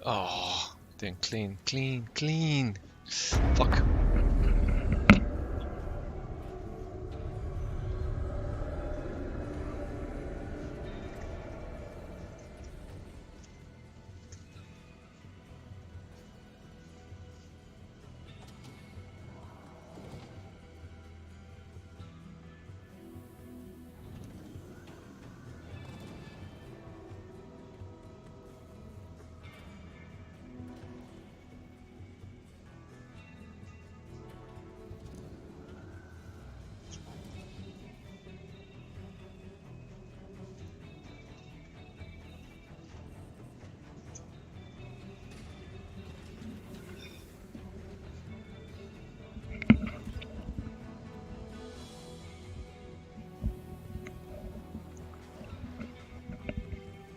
Oh, then clean. Fuck.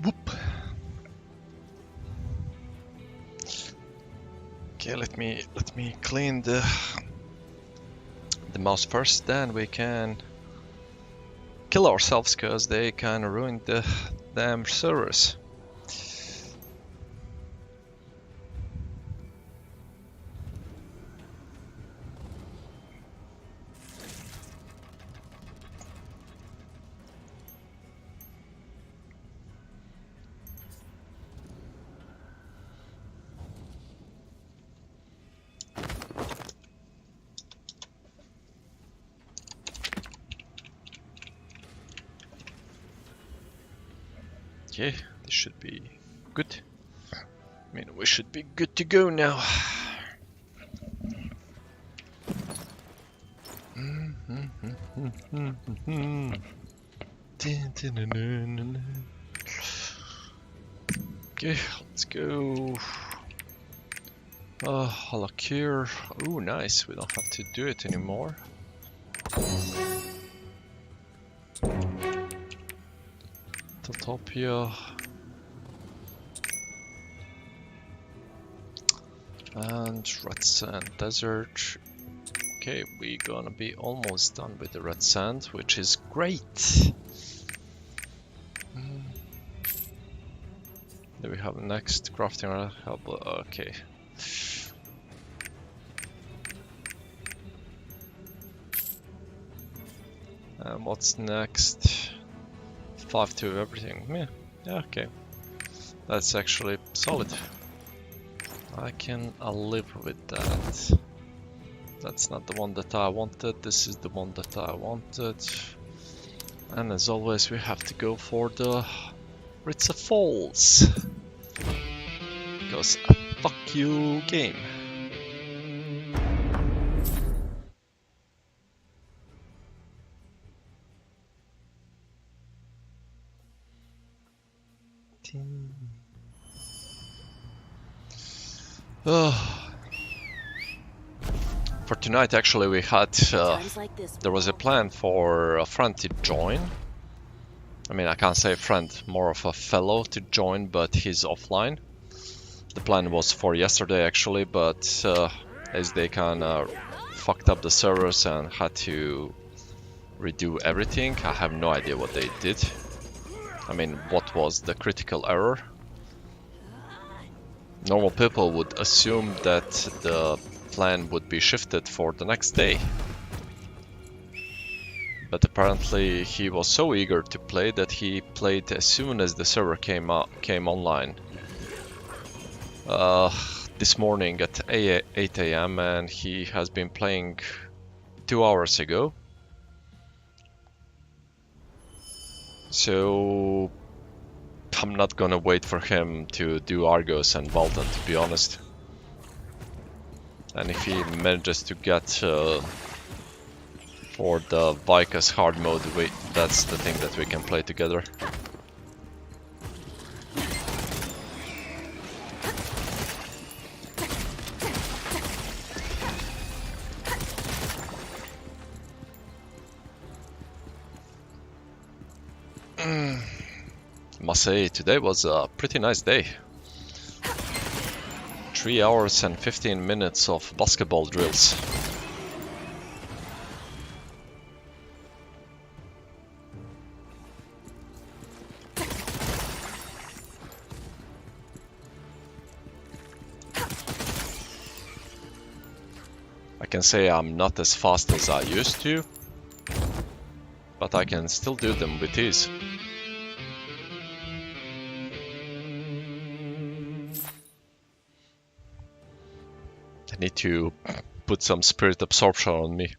Whoop. Okay, let me clean the mouse first, then we can kill ourselves because they kind of ruined the damn servers. Okay, this should be good. I mean, we should be good to go now. Okay, let's go. Halakir. Oh, nice. We don't have to do it anymore. Totopia. And Red Sand Desert. Okay, we're gonna be almost done with the red sand, which is great. Do we have next crafting help? Okay. And what's next? 5 to everything. Yeah, okay. That's actually solid. I can live with that. That's not the one that I wanted. This is the one that I wanted. And as always, we have to go for the Ritza Falls. Because fuck you, game. For tonight, actually, we had there was a plan for a friend to join. I mean, I can't say friend, more of a fellow to join, but he's offline. The plan was for yesterday, actually, but as they kind of fucked up the servers and had to redo everything, I have no idea what they did. I mean, what was the critical error? Normal people would assume that the plan would be shifted for the next day. But apparently he was so eager to play that he played as soon as the server came online. This morning at 8 AM, and he has been playing 2 hours ago. So I'm not gonna wait for him to do Argos and Valden, to be honest. And if he manages to get for the Vikas hard mode, that's the thing that we can play together. Must say, today was a pretty nice day. 3 hours and 15 minutes of basketball drills. can say I'm not as fast as I used to, but I can still do them with ease. I need to put some spirit absorption on me.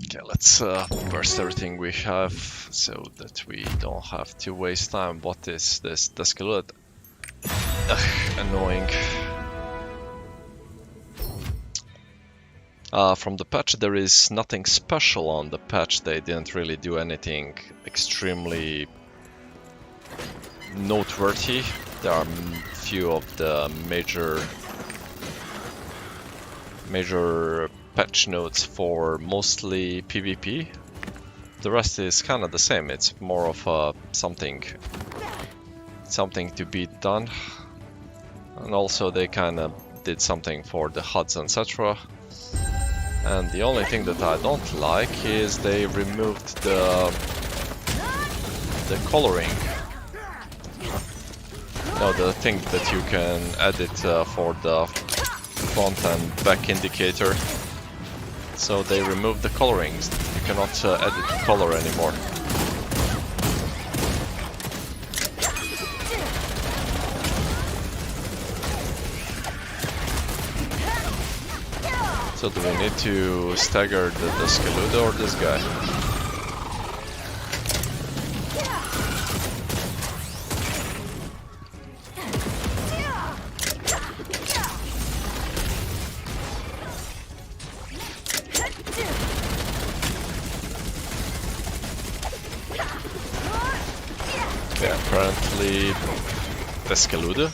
Okay, let's burst everything we have so that we don't have to waste time. What is this? The skeleton? Annoying. From the patch, there is nothing special on the patch. They didn't really do anything extremely noteworthy. There are few of the major patch notes for mostly PvP. The rest is kind of the same. It's more of something to be done, and also they kind of did something for the HUDs, etc. And the only thing that I don't like is they removed the coloring. No, the thing that you can edit for the front and back indicator. So they removed the colorings. You cannot edit the color anymore. So do we need to stagger the Skeludo or this guy? Okay, apparently the Skeludo.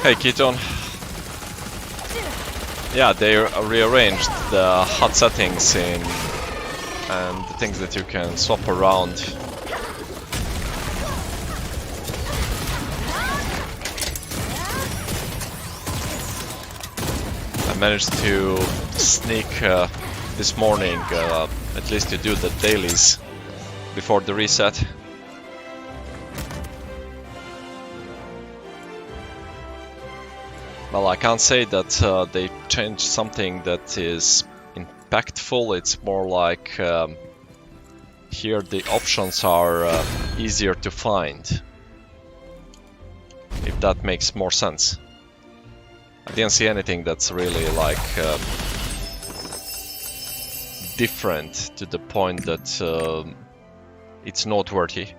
Hey Keaton. Yeah, they rearranged the HUD settings and the things that you can swap around. I managed to sneak this morning, at least to do the dailies before the reset. Well, I can't say that they changed something that is impactful. It's more like here the options are easier to find, if that makes more sense. I didn't see anything that's really like different to the point that it's noteworthy.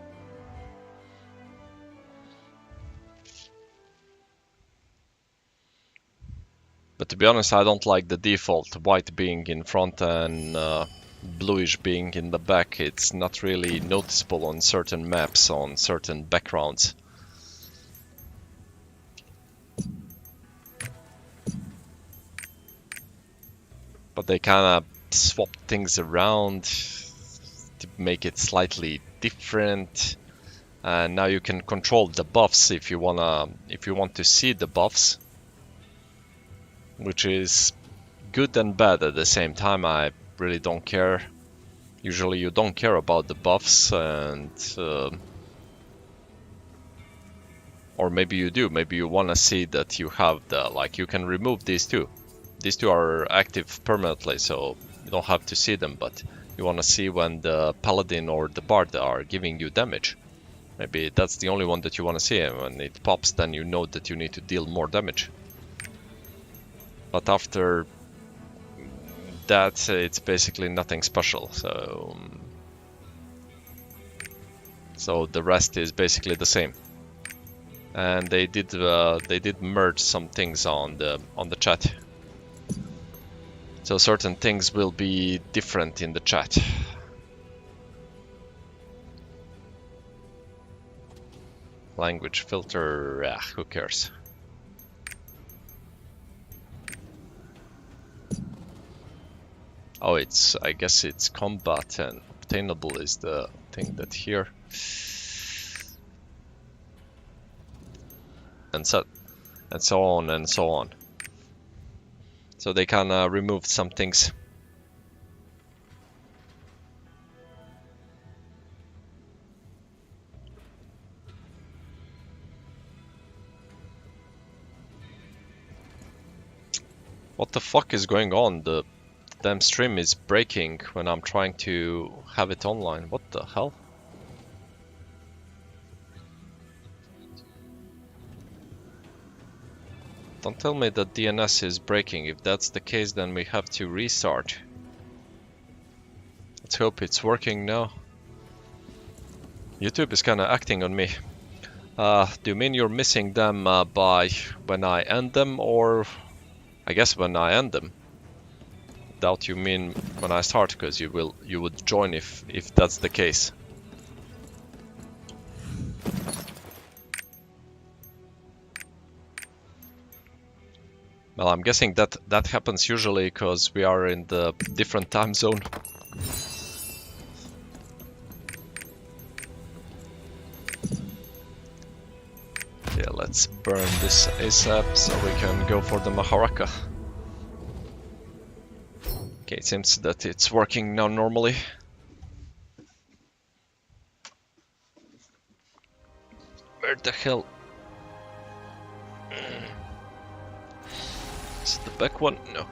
But to be honest, I don't like the default white being in front and bluish being in the back. It's not really noticeable on certain maps, on certain backgrounds. But they kind of swap things around to make it slightly different. And now you can control the buffs if you want to see the buffs, which is good and bad at the same time. I really don't care. Usually you don't care about the buffs, and or maybe you do. Maybe you want to see that you have the, like, you can remove these two. These two are active permanently, so you don't have to see them, but you want to see when the paladin or the bard are giving you damage. Maybe that's the only one that you want to see, and when it pops, then you know that you need to deal more damage. But after that, it's basically nothing special. So the rest is basically the same. And they did merge some things on the chat. So certain things will be different in the chat. Language filter, who cares? Oh, I guess it's combat and obtainable is the thing that here. And so on and so on. So they can remove some things. What the fuck is going on? The damn stream is breaking when I'm trying to have it online. What the hell? Don't tell me that DNS is breaking. If that's the case, then we have to restart. Let's hope it's working now. YouTube is kinda acting on me. Do you mean you're missing them by when I end them, or I guess when I end them? Doubt you mean when I start, because you would join if that's the case. Well, I'm guessing that happens usually because we are in the different time zone. Yeah, let's burn this ASAP so we can go for the Maharaka. Okay, it seems that it's working now normally. Where the hell? Is it the back one? No.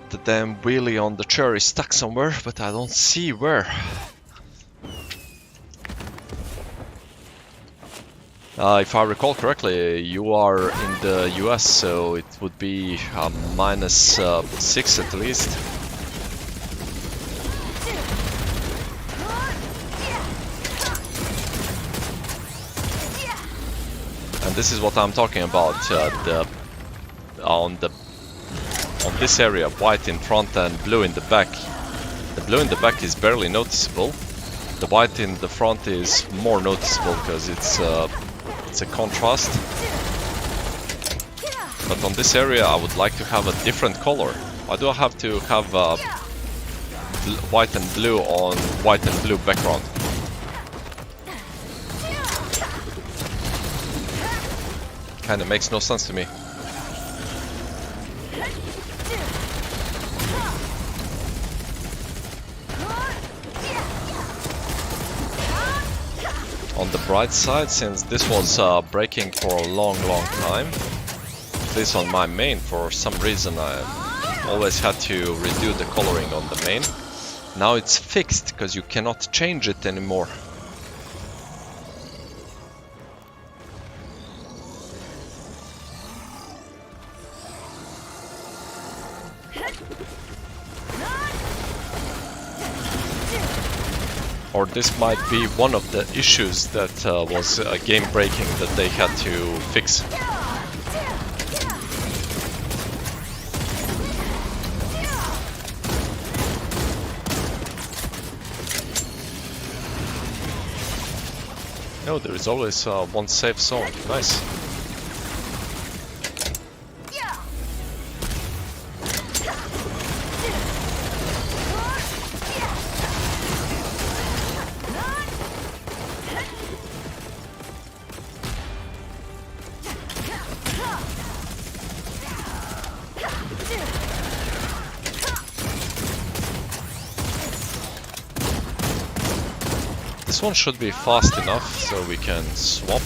The damn wheelie on the chair is stuck somewhere, but I don't see where. If I recall correctly, you are in the US, so it would be -6 at least. And this is what I'm talking about. On this area, white in front and blue in the back. The blue in the back is barely noticeable. The white in the front is more noticeable because it's a contrast. But on this area I would like to have a different color. Why do I have to have white and blue on white and blue background? Kinda makes no sense to me. On the bright side, since this was breaking for a long time, at least on my main, for some reason I always had to redo the coloring on the main. Now it's fixed, because you cannot change it anymore. Or this might be one of the issues that was game breaking that they had to fix. No, there is always one safe zone. Nice. This one should be fast enough so we can swap.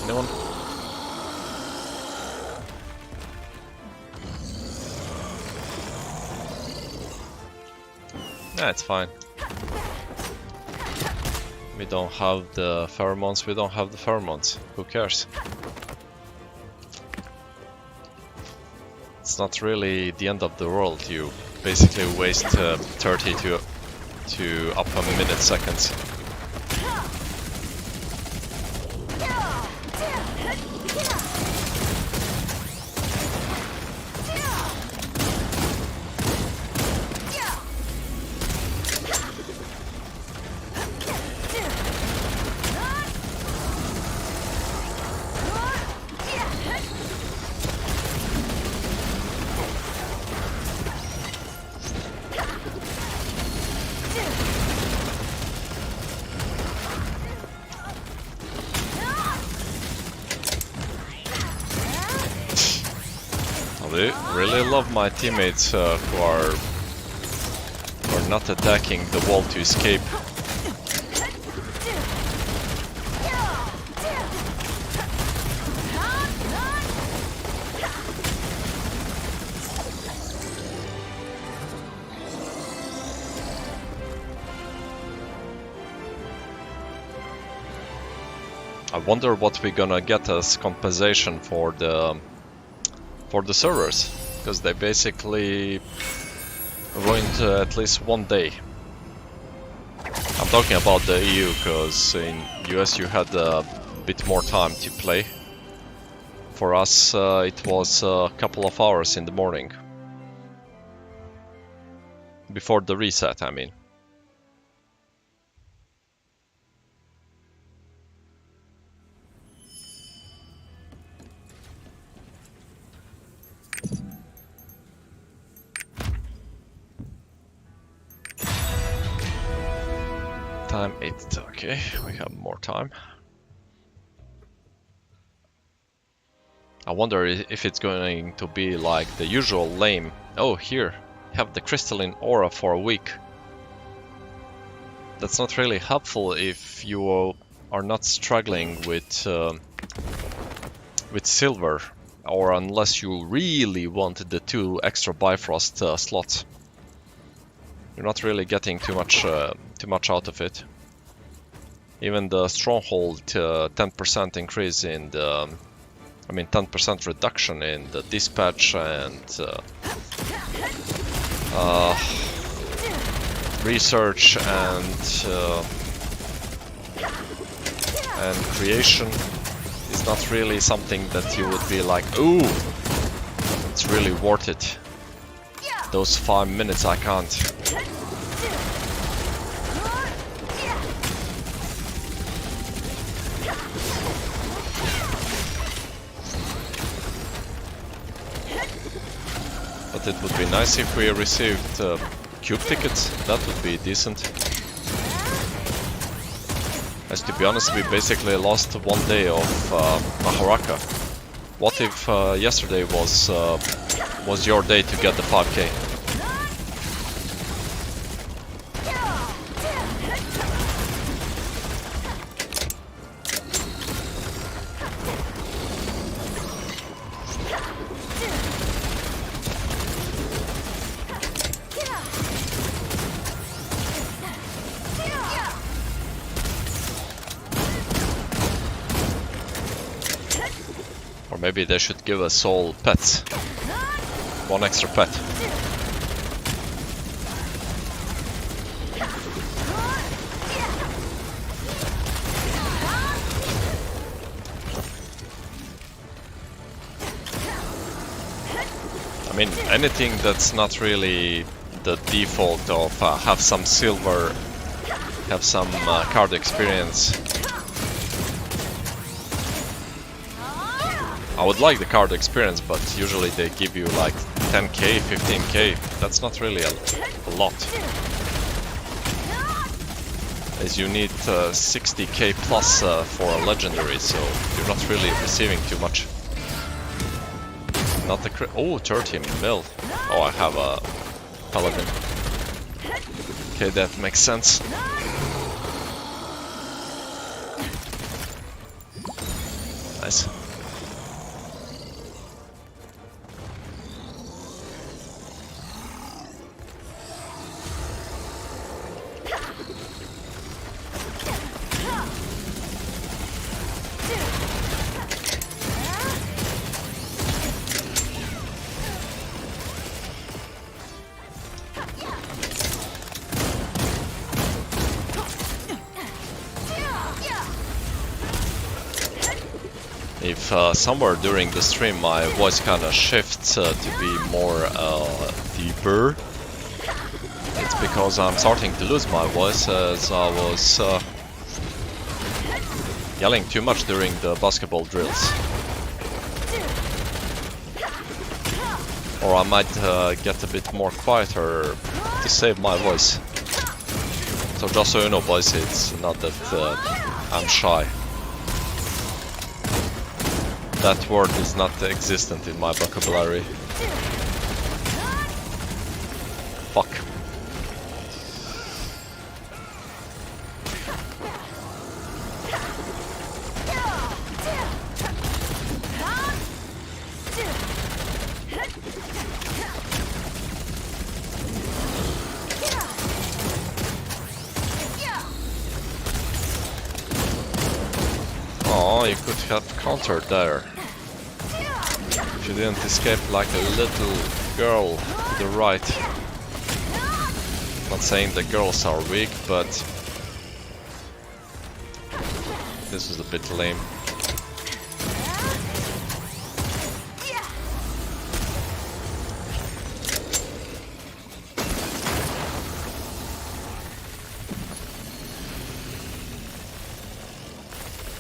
Anyone? Yeah, it's fine. We don't have the pheromones, we don't have the pheromones. Who cares? It's not really the end of the world. You basically waste 30 to to up a minute seconds. I really love my teammates who are not attacking the wall to escape. I wonder what we're gonna get as compensation for the servers, because they basically ruined at least one day. I'm talking about the EU, because in US you had a bit more time to play. For us it was a couple of hours in the morning. Before the reset, I mean. Time 8, okay, we have more time. I wonder if it's going to be like the usual lame, oh here, have the crystalline aura for a week. That's not really helpful if you are not struggling with silver, or unless you really want the 2 extra Bifrost slots. You're not really getting too much out of it. Even the stronghold 10% increase in the, 10% reduction in the dispatch and research and creation is not really something that you would be like, ooh, it's really worth it. Those 5 minutes I can't. But it would be nice if we received cube tickets, that would be decent. As to be honest, we basically lost 1 day of Maharaka. What if yesterday was your day to get the 5k? Maybe they should give us all pets. 1 extra pet. I mean, anything that's not really the default of have some silver, have some card experience. I would like the card experience, but usually they give you like 10k, 15k. That's not really a lot. As you need 60k plus for a legendary, so you're not really receiving too much. Not the oh, 30 mil. Oh, I have a paladin. Okay, that makes sense. Nice. if somewhere during the stream my voice kind of shifts to be more deeper, it's because I'm starting to lose my voice, as I was yelling too much during the basketball drills. Or I might get a bit more quieter to save my voice. So just so you know, boys, it's not that I'm shy. That word is not existent in my vocabulary. Fuck. Oh, you could have countered there. If you didn't escape like a little girl to the right. Not saying the girls are weak, but this is a bit lame.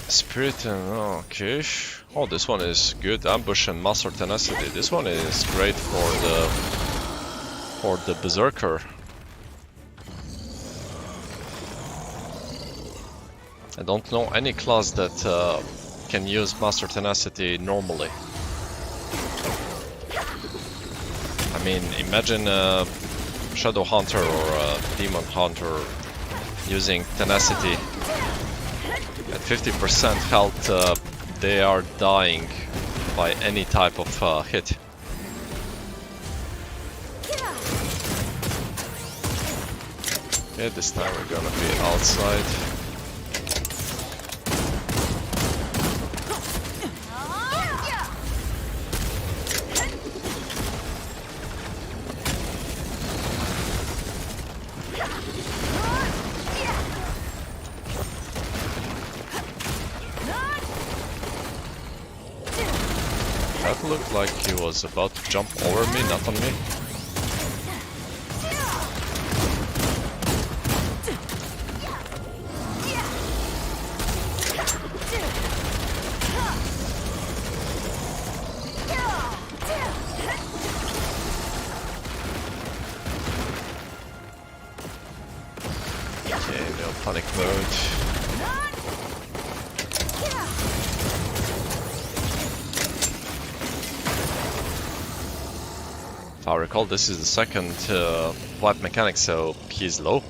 Spirit and okay. Oh, this one is good. Ambush and Master Tenacity. This one is great for the Berserker. I don't know any class that can use Master Tenacity normally. I mean, imagine a Shadow Hunter or a Demon Hunter using Tenacity. At 50% health, they are dying by any type of hit. Okay, this time we're gonna be outside. That looked like he was about to jump over me, not on me. Okay, no panic mode. If I recall, this is the second wipe mechanic, so he's low.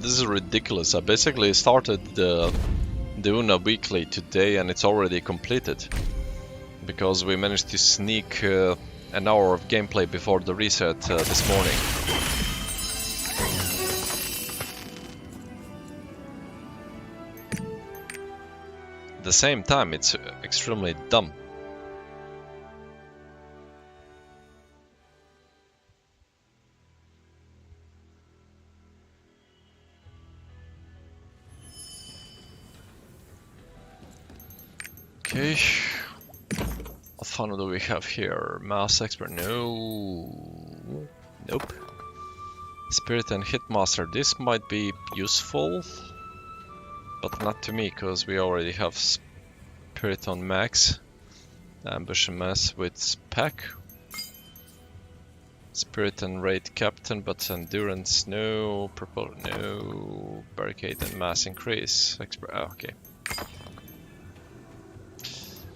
This is ridiculous. I basically started the Una weekly today and it's already completed. Because we managed to sneak an hour of gameplay before the reset this morning. At the same time, it's extremely dumb. Okay, what fun do we have here? Mouse expert, no, nope. Spirit and Hitmaster, this might be useful, but not to me, because we already have Spirit on max. Ambush and Mass with Spec. Spirit and Raid Captain, but Endurance, no. Purple, no. Barricade and Mass increase. Okay.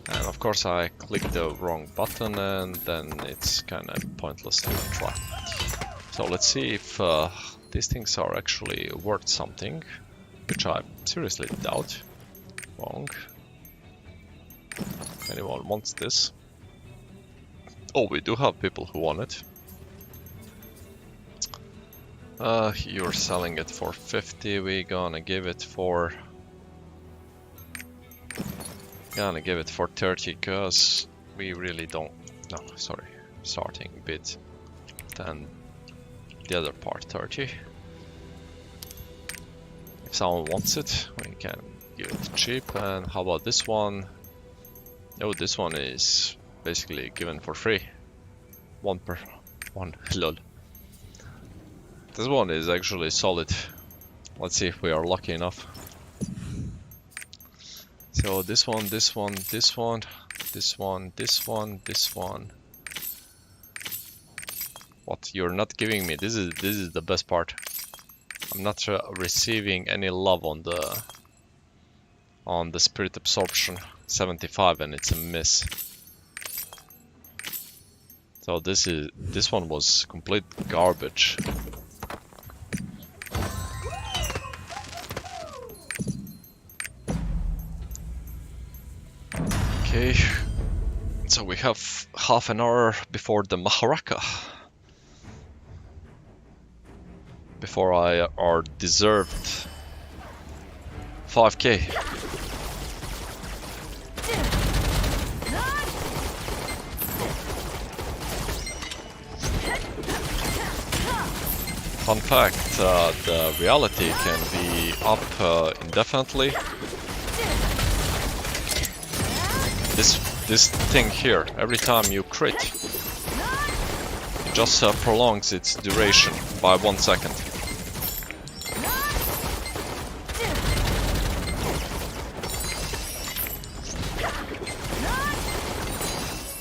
And of course I clicked the wrong button and then it's kind of pointless to try. So let's see if these things are actually worth something, which I seriously doubt. Wrong. Anyone wants this? Oh, we do have people who want it. You're selling it for 50. We're gonna give it for 30, cause we really don't. No, sorry. Starting bid. Then the other part 30. If someone wants it, we can give it cheap. And how about this one? Oh, this one is basically given for free. One. Lol. This one is actually solid. Let's see if we are lucky enough. So this one, this one, this one, this one, this one, this one. What? You're not giving me? This is the best part. I'm not receiving any love on the spirit absorption. 75, and it's a miss. So this one was complete garbage. Okay, so we have half an hour before the Maharaka. Before our deserved 5k. Fun fact, the reality can be up indefinitely. This thing here, every time you crit, it just prolongs its duration by 1 second.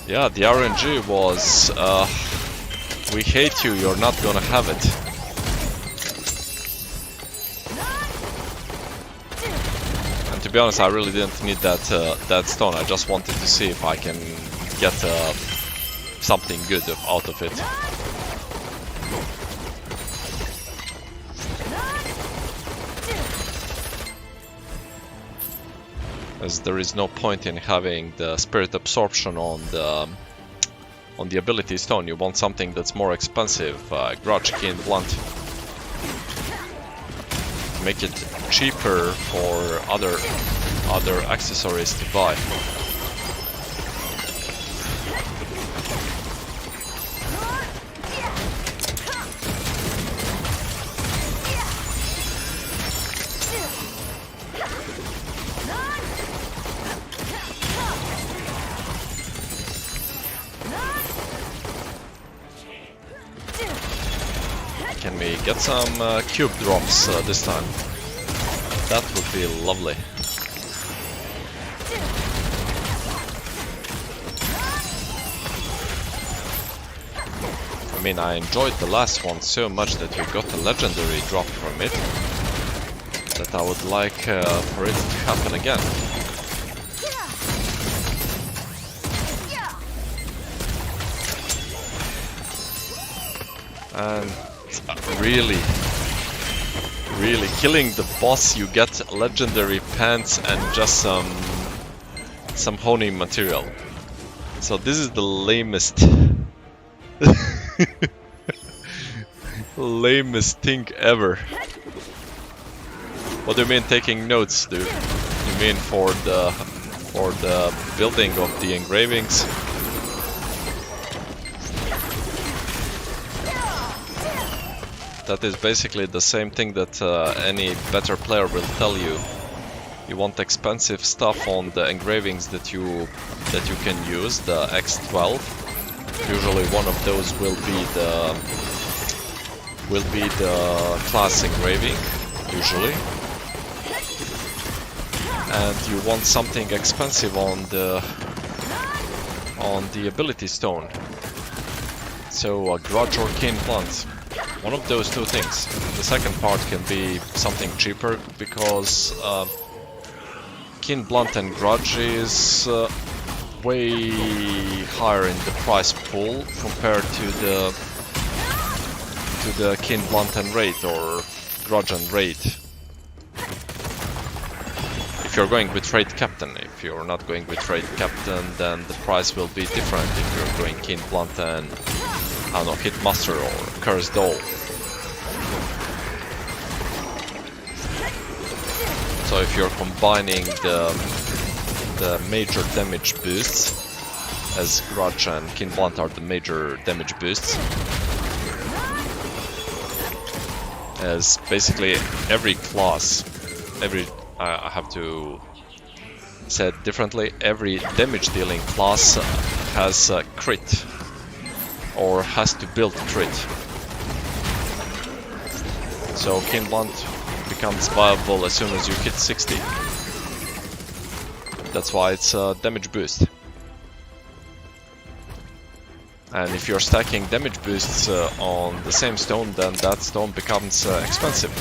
Yeah, the RNG was, we hate you, you're not gonna have it. And to be honest, I really didn't need that stone. I just wanted to see if I can get something good out of it. As there is no point in having the spirit absorption on the ability stone. You want something that's more expensive, grudge, keen, blunt. Make it cheaper for other accessories to buy. Can we get some cube drops this time? That would be lovely. I mean, I enjoyed the last one so much that we got a legendary drop from it, that I would like for it to happen again. And really killing the boss, you get legendary pants and just some honing material. So this is the lamest lamest thing ever. What do you mean taking notes, dude? You mean for the building of the engravings? That is basically the same thing that any better player will tell you. You want expensive stuff on the engravings that you can use, the X12. Usually one of those will be the class engraving, usually. And you want something expensive on the ability stone. So a grudge or keen blunt. One of those two things. The second part can be something cheaper, because keen blunt and grudge is way higher in the price pool compared to the keen blunt and raid, or grudge and raid. if you're going with Raid Captain. If you're not going with Raid Captain, then the price will be different. If you're going Keen Blunt and, I don't know, Hitmaster or Cursed Doll. So if you're combining the major damage boosts, as Grudge and Keen Blunt are the major damage boosts, as basically every class, I have to say it differently, every damage dealing class has a crit, or has to build crit. So Keen Blunt becomes viable as soon as you hit 60. That's why it's a damage boost. And if you're stacking damage boosts on the same stone, then that stone becomes expensive.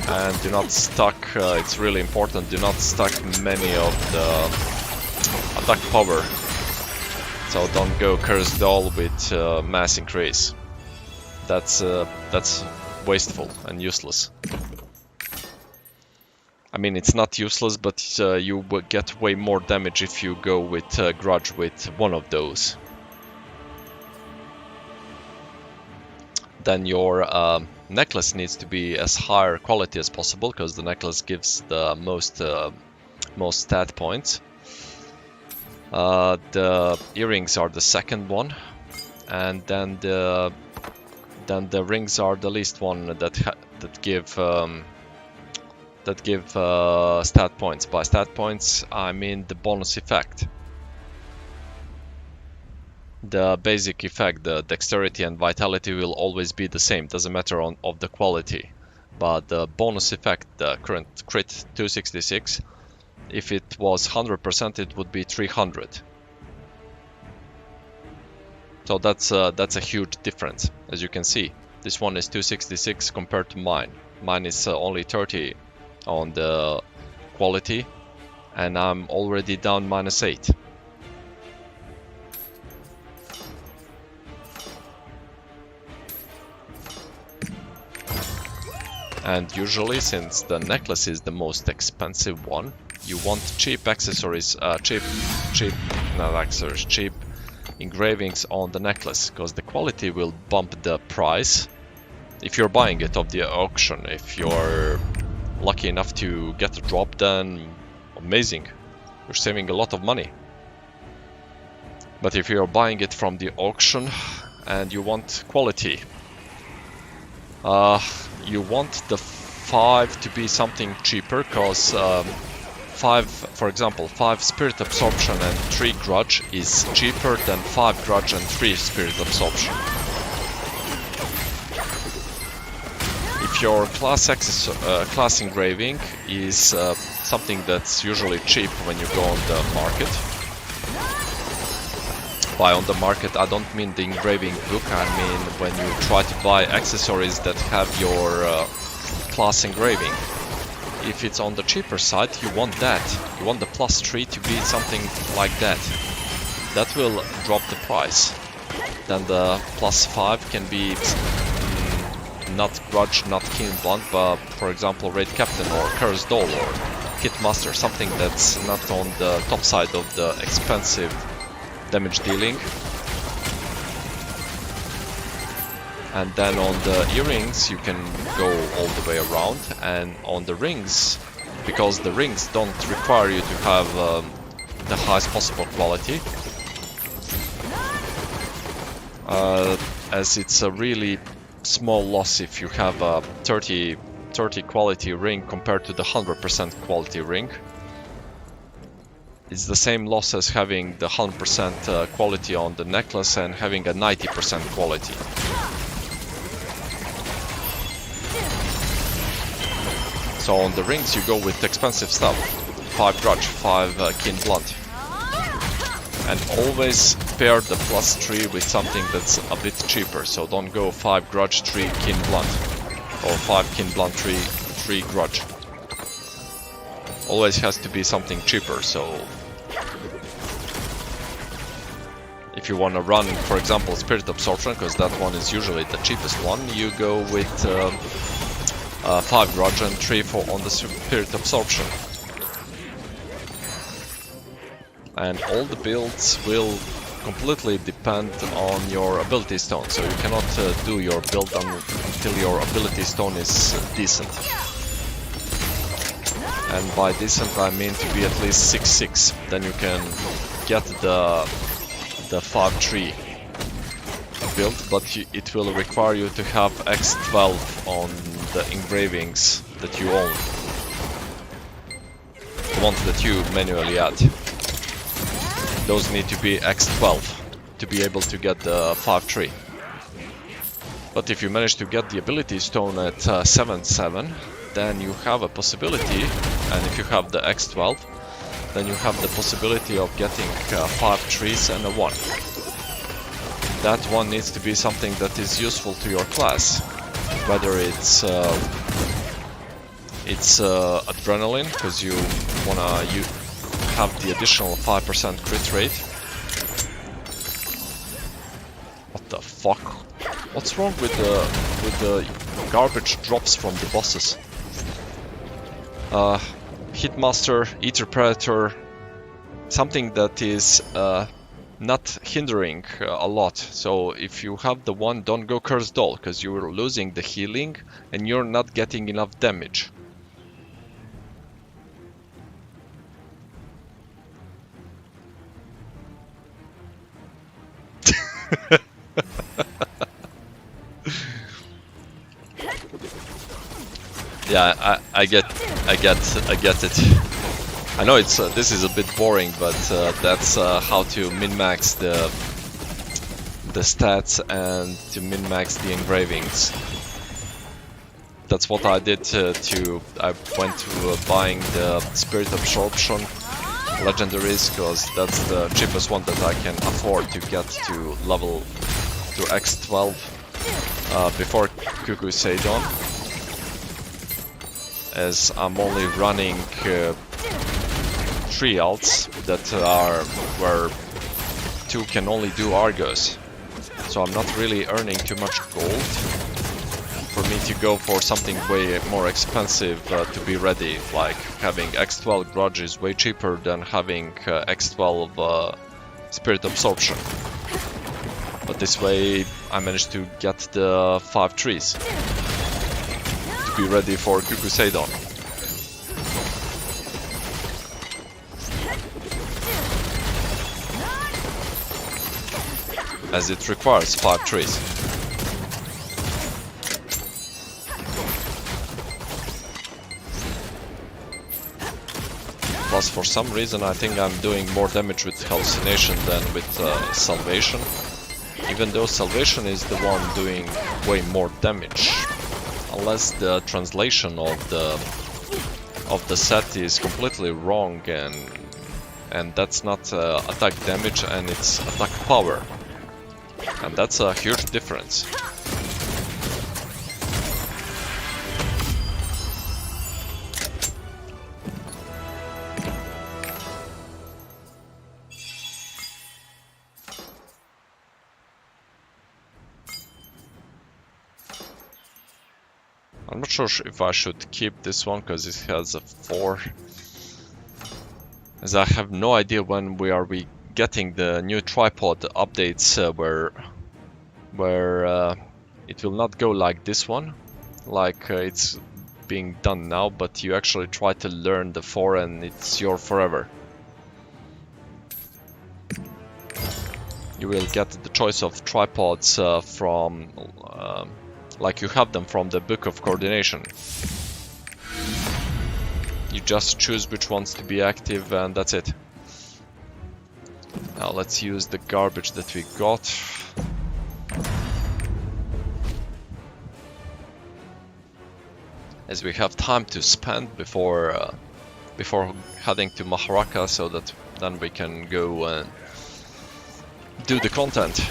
And do not stack, it's really important, do not stack many of the attack power. So don't go Cursed Doll with mass increase. That's wasteful and useless. I mean, it's not useless, but you will get way more damage if you go with Grudge with one of those. Then your necklace needs to be as higher quality as possible, because the necklace gives the most stat points. The earrings are the second one, and then the rings are the least one that give stat points. By stat points, I mean the bonus effect. The basic effect, the dexterity and vitality, will always be the same, doesn't matter of the quality. But the bonus effect, the current crit 266, if it was 100%, it would be 300. So that's a huge difference, as you can see. This one is 266 compared to mine. Mine is only 30 on the quality, and I'm already down -8. And usually, since the necklace is the most expensive one, you want cheap accessories, cheap engravings on the necklace, because the quality will bump the price if you're buying it off the auction. If you're lucky enough to get a drop, then amazing, you're saving a lot of money. But if you're buying it from the auction and you want quality, you want the 5 to be something cheaper, because 5, for example, 5 Spirit Absorption and 3 Grudge is cheaper than 5 Grudge and 3 Spirit Absorption. If your class engraving is something that's usually cheap when you go on the market. By on the market, I don't mean the engraving book, I mean when you try to buy accessories that have your class engraving. If it's on the cheaper side, you want that. You want the +3 to be something like that. That will drop the price. Then the +5 can be not Grudge, not Keen Blunt, but for example Raid Captain or Cursed Doll or Hitmaster, something that's not on the top side of the expensive damage dealing. And then on the earrings you can go all the way around, and on the rings, because the rings don't require you to have the highest possible quality, as it's a really small loss if you have a 30 quality ring compared to the 100% quality ring. It's the same loss as having the 100% quality on the necklace and having a 90% quality. So on the rings you go with expensive stuff, 5 Grudge, 5 Keen Blunt. And always pair the +3 with something that's a bit cheaper, so don't go 5 Grudge, 3 Keen Blunt, or 5 Keen Blunt, 3 Grudge. Always has to be something cheaper, so if you want to run, for example, Spirit Absorption, because that one is usually the cheapest one, you go with 5 grudge and 3 for on the spirit absorption. And all the builds will completely depend on your ability stone, so you cannot do your build until your ability stone is decent. And by decent I mean to be at least 6/6, then you can get the 5/3 build, but it will require you to have X12 on the engravings that you own, the ones that you manually add. Those need to be X12 to be able to get the 5/3. But if you manage to get the ability stone at 7/7, then you have a possibility, and if you have the X12, then you have the possibility of getting 5/3s and a 1. That one needs to be something that is useful to your class, whether it's adrenaline, because you wanna have the additional 5% crit rate. What the fuck? What's wrong with the garbage drops from the bosses? Hitmaster, Eater Predator, something that is not hindering a lot. So if you have the one, don't go Cursed Doll, because you're losing the healing and you're not getting enough damage. Yeah, I get it. I know it's this is a bit boring, but that's how to min-max the stats and to min-max the engravings. That's what I did I went to buying the Spirit Absorption legendaries, because that's the cheapest one that I can afford to get to level to X12 before Cuckoo Seidon, as I'm only running 3 alts that are where 2 can only do Argos, so I'm not really earning too much gold for me to go for something way more expensive to be ready, like having X12 Grudge is way cheaper than having X12 Spirit Absorption. But this way I managed to get the 5/3s to be ready for Cuckoo Seidon. As it requires 5/3s. Plus, for some reason, I think I'm doing more damage with Hallucination than with Salvation. Even though Salvation is the one doing way more damage. Unless the translation of the set is completely wrong, and that's not attack damage and it's attack power. And that's a huge difference. I'm not sure if I should keep this one because it has a 4. As I have no idea when we are getting the new tripod updates where it will not go like this one, like it's being done now, but you actually try to learn the 4 and it's your forever. You will get the choice of tripods from like you have them from the Book of Coordination. You just choose which ones to be active and that's it. Now let's use the garbage that we got. As we have time to spend before heading to Maharaka, so that then we can go and do the content.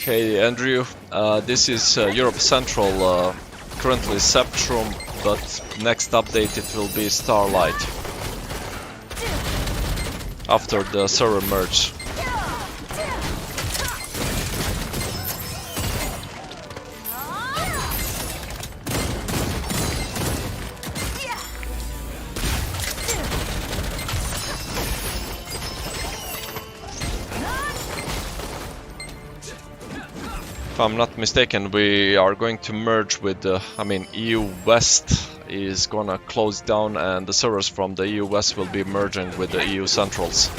Hey Andrew, this is Europe Central, currently Septrum, but next update it will be Starlight after the server merge. If I'm not mistaken, we are going to merge with EU West is gonna close down and the servers from the EU West will be merging with the EU Centrals.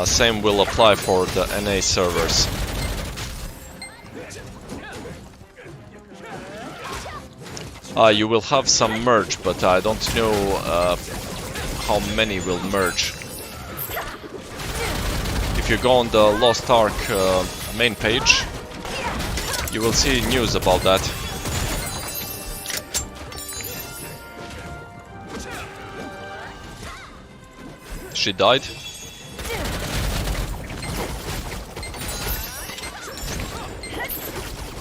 Same will apply for the NA servers. You will have some merge, but I don't know how many will merge. If you go on the Lost Ark main page, you will see news about that. She died.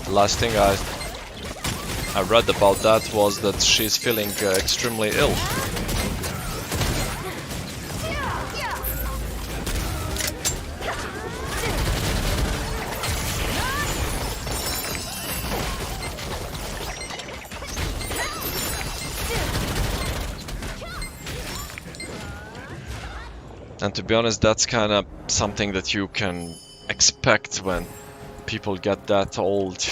Last thing I read about that was that she's feeling extremely ill. And to be honest, that's kind of something that you can expect when people get that old.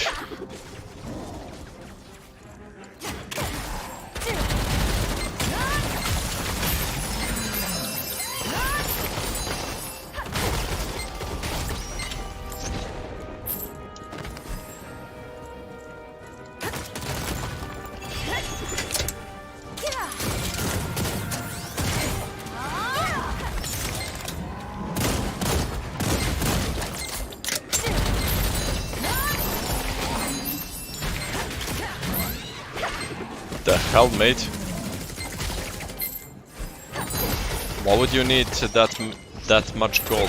The hell, mate? Why would you need that much gold?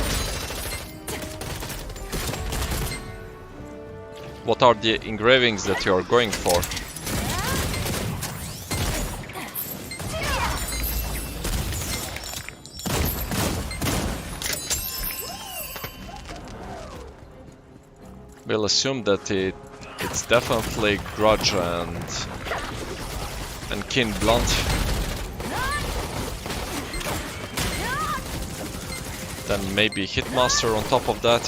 What are the engravings that you are going for? We'll assume that it's definitely Grudge and Kin Blunt. Then maybe Hitmaster on top of that.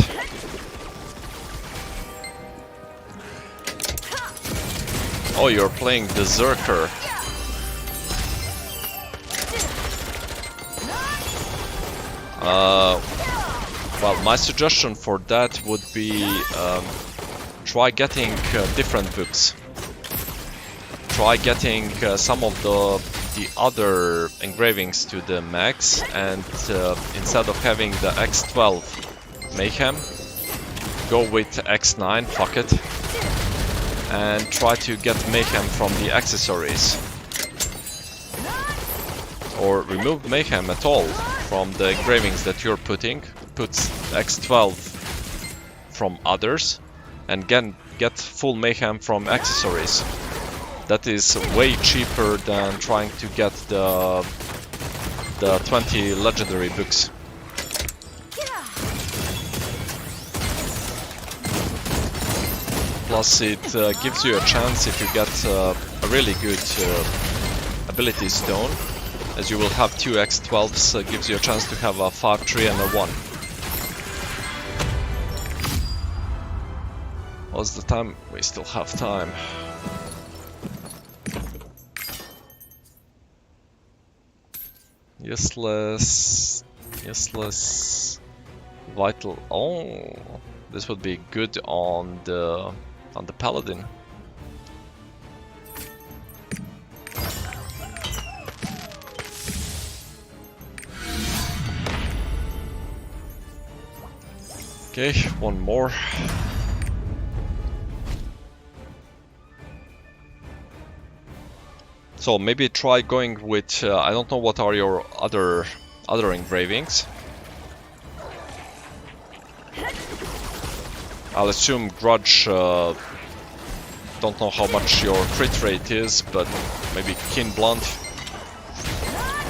Oh, you're playing Berserker. Well, my suggestion for that would be try getting different books. Try getting some of the other engravings to the max, and instead of having the X12 Mayhem, go with X9, fuck it, and try to get Mayhem from the accessories. Or remove Mayhem at all from the engravings that you're putting, put X12 from others, and get full Mayhem from accessories. That is way cheaper than trying to get the 20 legendary books. Plus it gives you a chance, if you get a really good ability stone, as you will have 2 X12s, gives you a chance to have a 5, 3 and a 1. What's the time? We still have time. Useless, vital. Oh, this would be good on the paladin. Okay, one more. So maybe try going with, I don't know what are your other engravings. I'll assume Grudge, don't know how much your crit rate is, but maybe Keen Blunt.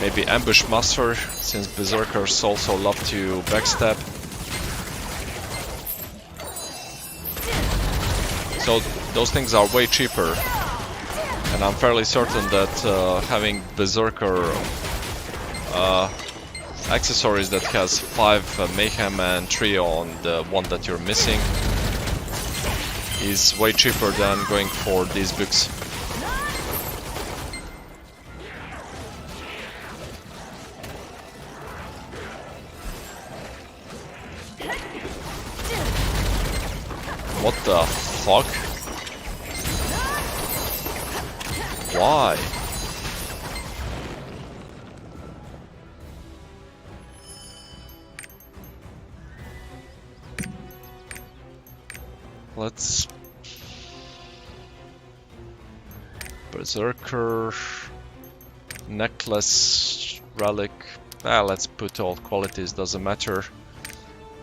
Maybe Ambush Master, since Berserkers also love to backstab. So those things are way cheaper. And I'm fairly certain that having Berserker accessories that has 5 Mayhem and 3 on the one that you're missing is way cheaper than going for these books. What the fuck? Why? Let's... Berserker... Necklace... Relic... let's put all qualities, doesn't matter.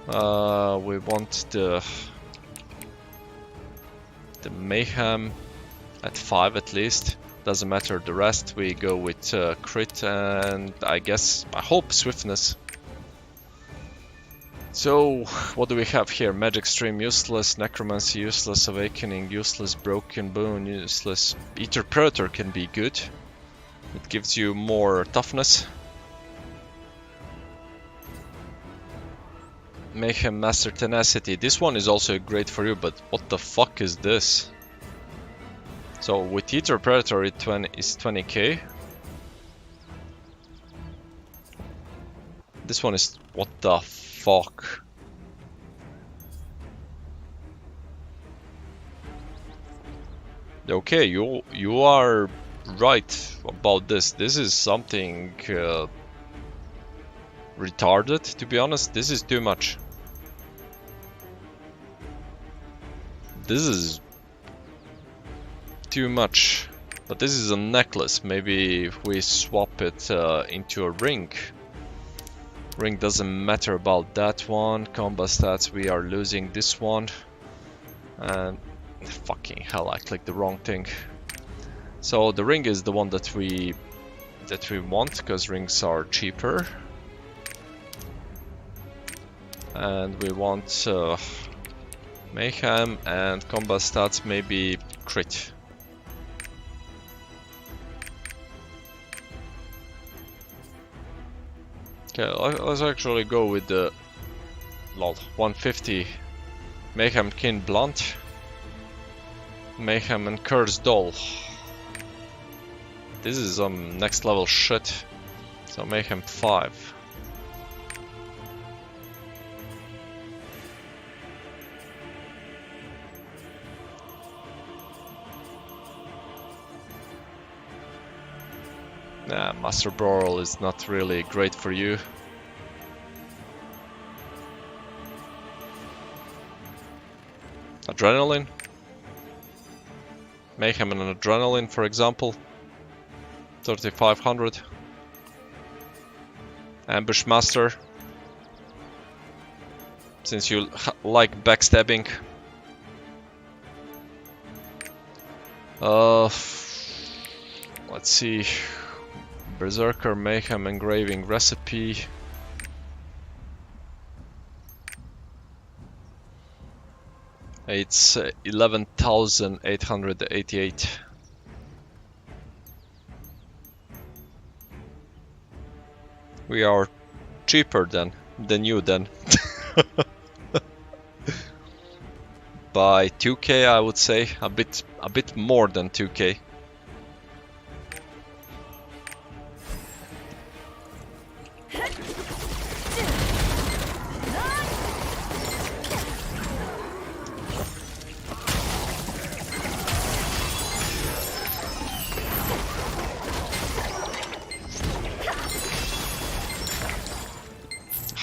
We want the Mayhem at 5 at least. Doesn't matter the rest, we go with crit and I hope swiftness. So, what do we have here? Magic Stream useless, Necromancy useless, Awakening useless, Broken Bone useless. Ether Predator can be good. It gives you more toughness. Mayhem Master Tenacity. This one is also great for you, but what the fuck is this? So with Ether Predator it is 20k. This one is... what the fuck? Okay, you are right about this. This is something retarded, to be honest. This is too much. This is too much. But this is a necklace. Maybe if we swap it into a ring. Ring doesn't matter about that one. Combat stats, we are losing this one. And fucking hell, I clicked the wrong thing. So the ring is the one that we want, because rings are cheaper. And we want Mayhem and combat stats, maybe crit. Okay, let's actually go with the 150 Mayhem Keen Blunt, Mayhem and Curse Doll. This is next level shit. So Mayhem 5. Nah, Master Brawl is not really great for you. Adrenaline. Mayhem and an Adrenaline, for example. 3500. Ambush Master. Since you like backstabbing. Let's see. Berserker Mayhem engraving recipe. It's 11,888. We are cheaper than you then. By 2k, I would say, a bit more than 2k.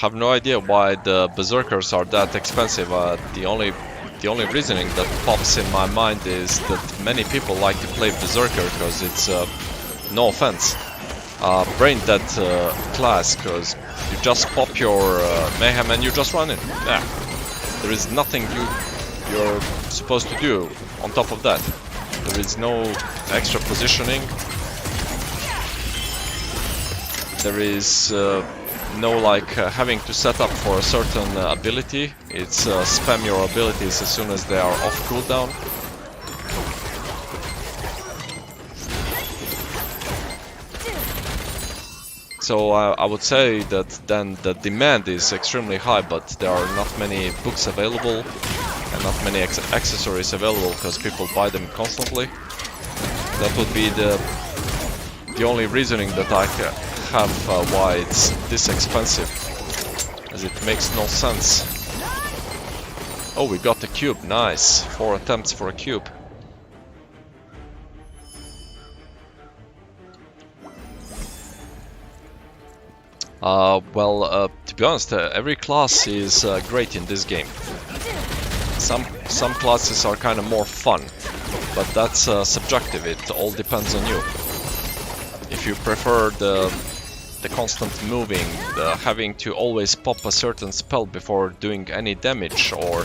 have no idea why the berserkers are that expensive. The only reasoning that pops in my mind is that many people like to play berserker because it's no offense, brain dead class, because you just pop your mayhem and you just run it. Yeah, there is nothing you're supposed to do on top of that. There is no extra positioning. There is no like having to set up for a certain ability. It's spam your abilities as soon as they are off cooldown. So I would say that then the demand is extremely high, but there are not many books available and not many accessories available because people buy them constantly. That would be the only reasoning that I have why it's this expensive, as it makes no sense. Oh, we got the cube, nice. 4 attempts for a cube. Well, to be honest, every class is great in this game. Some classes are kind of more fun, but that's subjective. It all depends on you. If you prefer the constant moving, the having to always pop a certain spell before doing any damage, or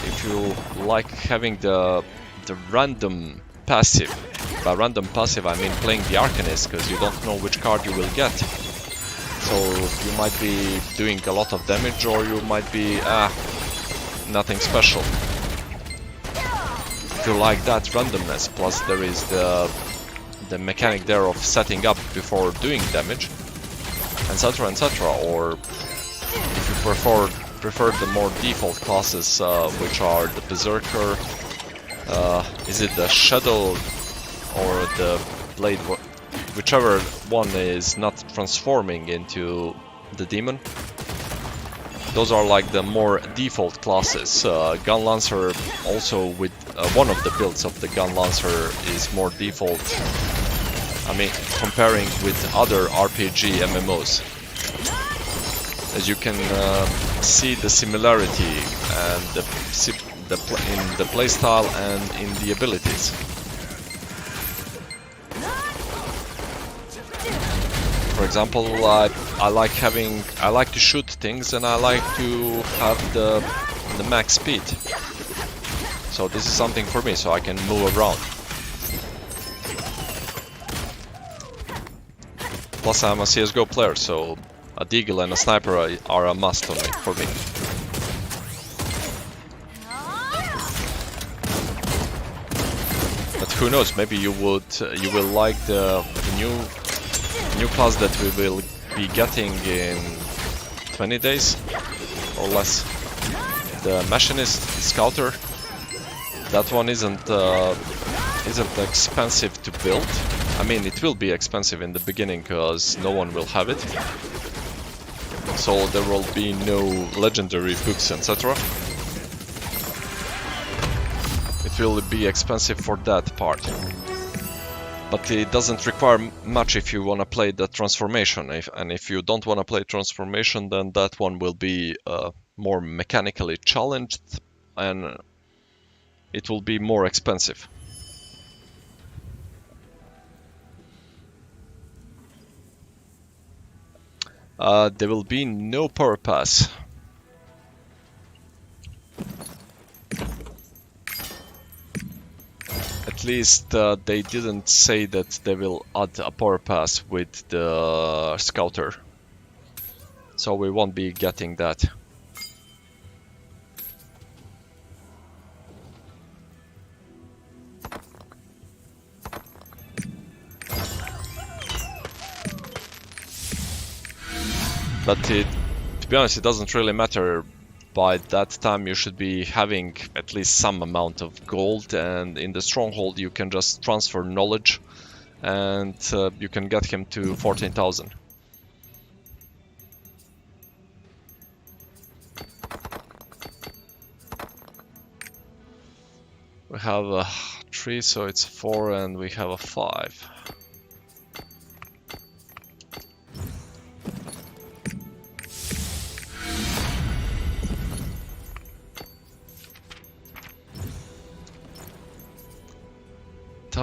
if you like having the random passive. By random passive I mean playing the Arcanist, because you don't know which card you will get. So you might be doing a lot of damage, or you might be nothing special. If you like that randomness, plus there is the mechanic there of setting up before doing damage, etc, etc. Or if you prefer the more default classes, which are the Berserker, is it the Shadow or the Blade, whichever one is not transforming into the demon. Those are like the more default classes. Gun Lancer also, with one of the builds of the Gun Lancer is more default. I mean, comparing with other RPG MMOs. As you can see the similarity and in the playstyle and in the abilities. For example, I like to shoot things, and I like to have the max speed. So this is something for me, so I can move around. Plus I'm a CSGO player, so a deagle and a sniper are a must for me. But who knows? Maybe you will like the new class that we will be getting in 20 days or less. The Machinist Scouter. That one isn't expensive to build. I mean, it will be expensive in the beginning because no one will have it. So there will be no legendary books, etc. It will be expensive for that part. But it doesn't require much if you want to play the transformation. And if you don't want to play transformation, then that one will be more mechanically challenged, and it will be more expensive. There will be no power pass. At least they didn't say that they will add a power pass with the Scouter. So we won't be getting that. But to be honest, it doesn't really matter. By that time you should be having at least some amount of gold, and in the stronghold you can just transfer knowledge and you can get him to 14,000. We have a 3, so it's 4, and we have a 5.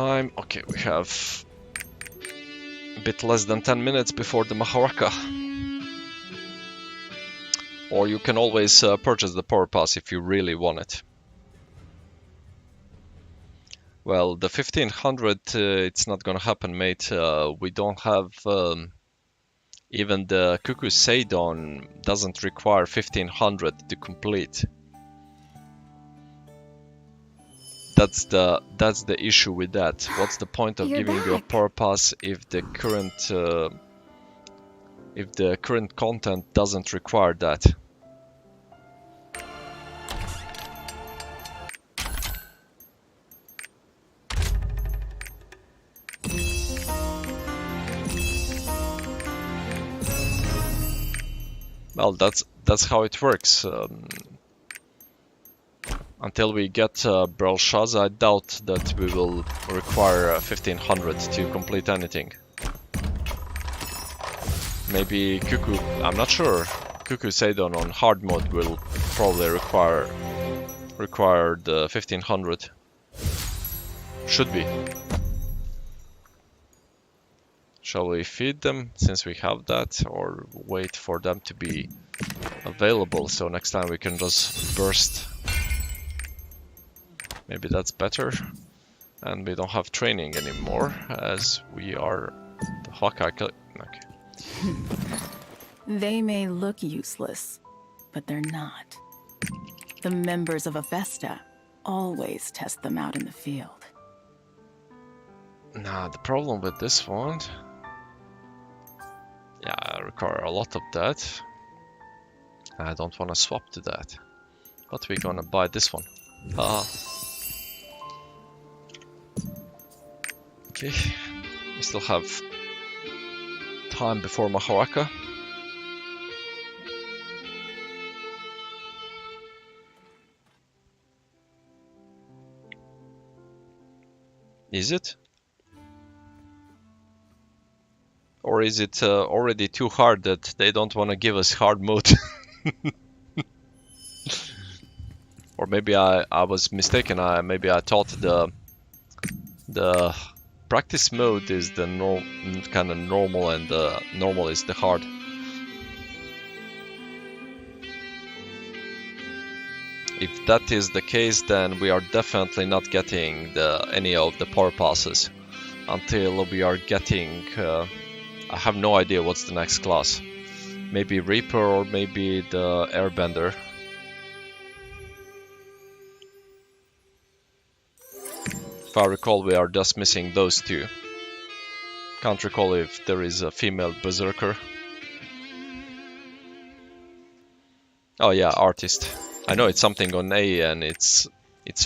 time. Okay, we have a bit less than 10 minutes before the Maharaka. Or you can always purchase the power pass if you really want it. Well, the 1500, it's not gonna happen, mate. We don't have... even the Cuckoo Seidon doesn't require 1500 to complete. That's the issue with that. What's the point of giving you a power pass if the current content doesn't require that? Well, that's how it works. Until we get Belshazzar, I doubt that we will require 1500 to complete anything. Maybe Cuckoo, I'm not sure. Cuckoo Seidon on hard mode will probably require the 1500. Should be. Shall we feed them since we have that, or wait for them to be available so next time we can just burst? Maybe that's better. And we don't have training anymore as we are the Hawkeye. Okay. They may look useless, but they're not. The members of Avesta always test them out in the field. Nah, the problem with this one... yeah, I require a lot of that. I don't want to swap to that. But we're gonna buy this one. Okay, we still have time before Maharaka. Is it? Or is it already too hard that they don't want to give us hard mode? Or maybe I was mistaken. Maybe I thought the practice mode is the kind of normal, and the normal is the hard. If that is the case, then we are definitely not getting any of the power passes until we are getting. I have no idea what's the next class. Maybe Reaper or maybe the Airbender. If I recall, we are just missing those two. Can't recall if there is a female Berserker. Oh yeah, Artist. I know it's something on A and it's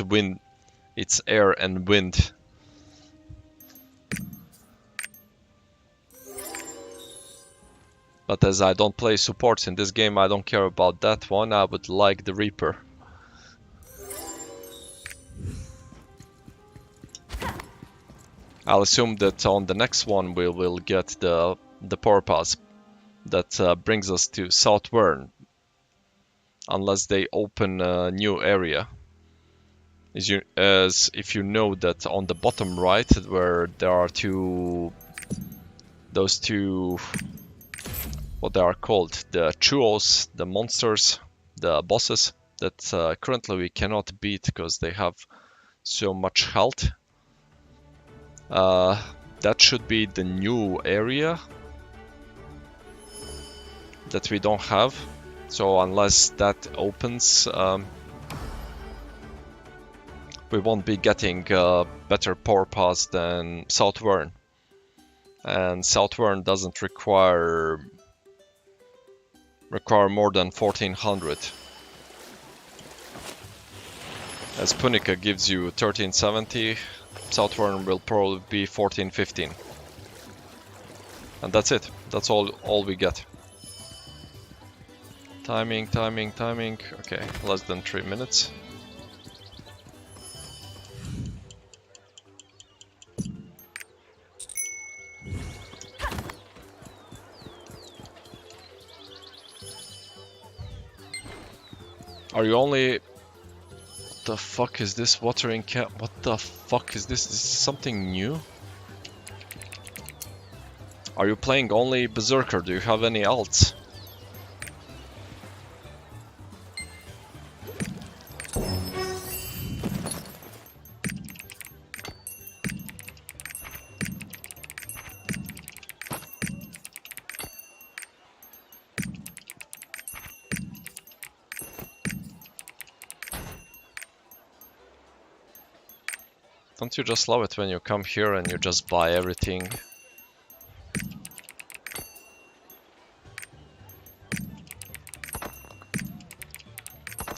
wind, it's air and wind. But as I don't play supports in this game, I don't care about that one. I would like the Reaper. I'll assume that on the next one we will get the power pass that brings us to South Vern, unless they open a new area. As if you know that on the bottom right, where there are those two, what they are called, the Chuos, the monsters, the bosses that currently we cannot beat because they have so much health. That should be the new area that we don't have. So unless that opens, we won't be getting better power pass than South Vern. And South Vern doesn't require more than 1400. As Punica gives you 1370, South Vern will probably be 1415. And that's it. That's all we get. Timing. Okay, less than 3 minutes. Are you only the fuck is this watering can? What the fuck is this? Is this something new? Are you playing only Berserker? Do you have any alts? Don't you just love it when you come here and you just buy everything?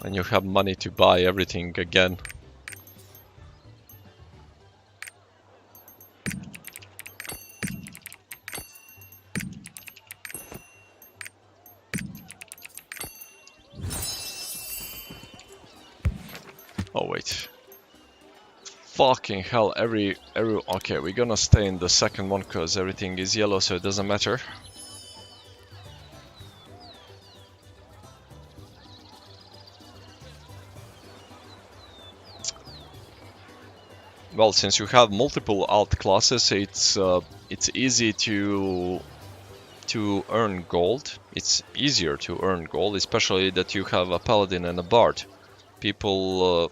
And you have money to buy everything again. Oh wait. Fucking hell, every okay, we're gonna stay in the second one because everything is yellow, so it doesn't matter. Well, since you have multiple alt classes, it's easy to earn gold. It's easier to earn gold, especially that you have a paladin and a bard. People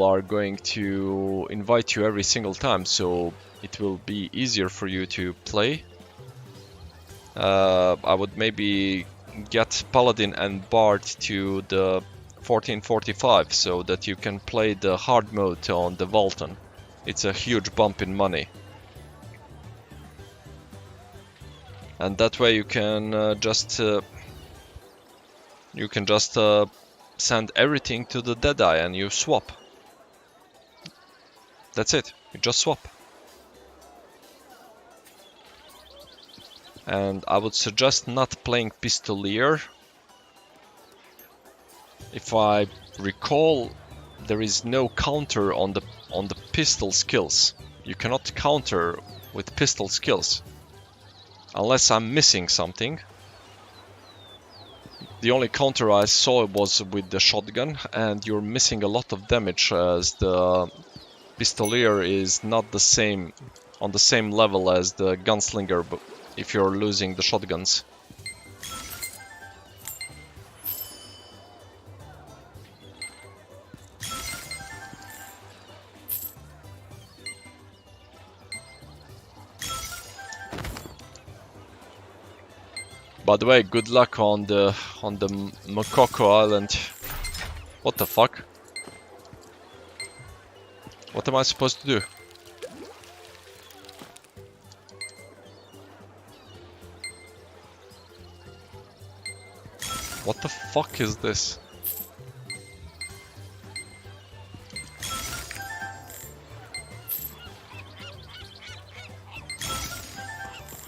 are going to invite you every single time, so it will be easier for you to play. I would maybe get paladin and bard to the 1445 so that you can play the hard mode on the Vulcan. It's a huge bump in money. And that way you can just send everything to the Deadeye and you swap. That's it, you just swap. And I would suggest not playing Pistolier. If I recall, there is no counter on the pistol skills. You cannot counter with pistol skills. Unless I'm missing something. The only counter I saw was with the shotgun, and you're missing a lot of damage as the Pistolier is not the same on the same level as the Gunslinger, but if you're losing the shotguns. By the way, good luck on the Makoko Island. What the fuck? What am I supposed to do? What the fuck is this?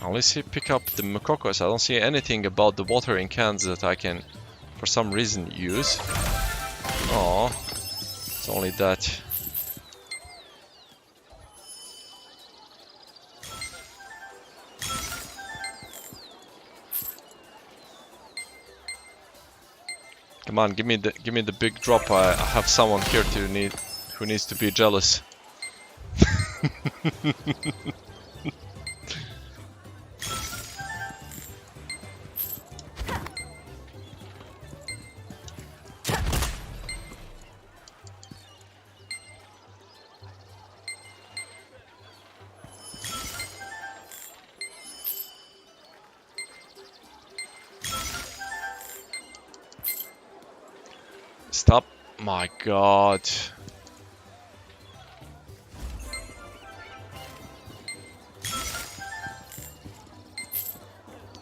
I only see pick up the Makokos. I don't see anything about the watering cans that I can, for some reason, use. Oh, it's only that. Come on, give me the big drop. I have someone here who needs to be jealous. Stop. My god.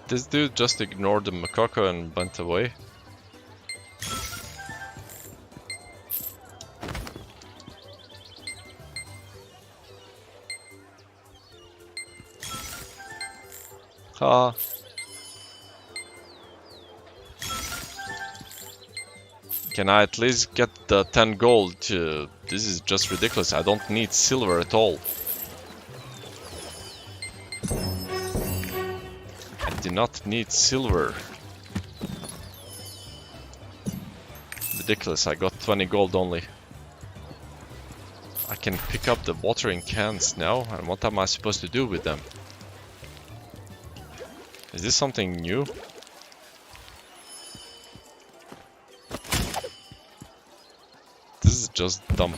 This dude just ignored the Makoko and went away. Ha. Can I at least get the 10 gold? This is just ridiculous. I don't need silver at all. I do not need silver. ridiculous. I got 20 gold only. I can pick up the watering cans now, and what am I supposed to do with them? Is this something new? This is just dumb.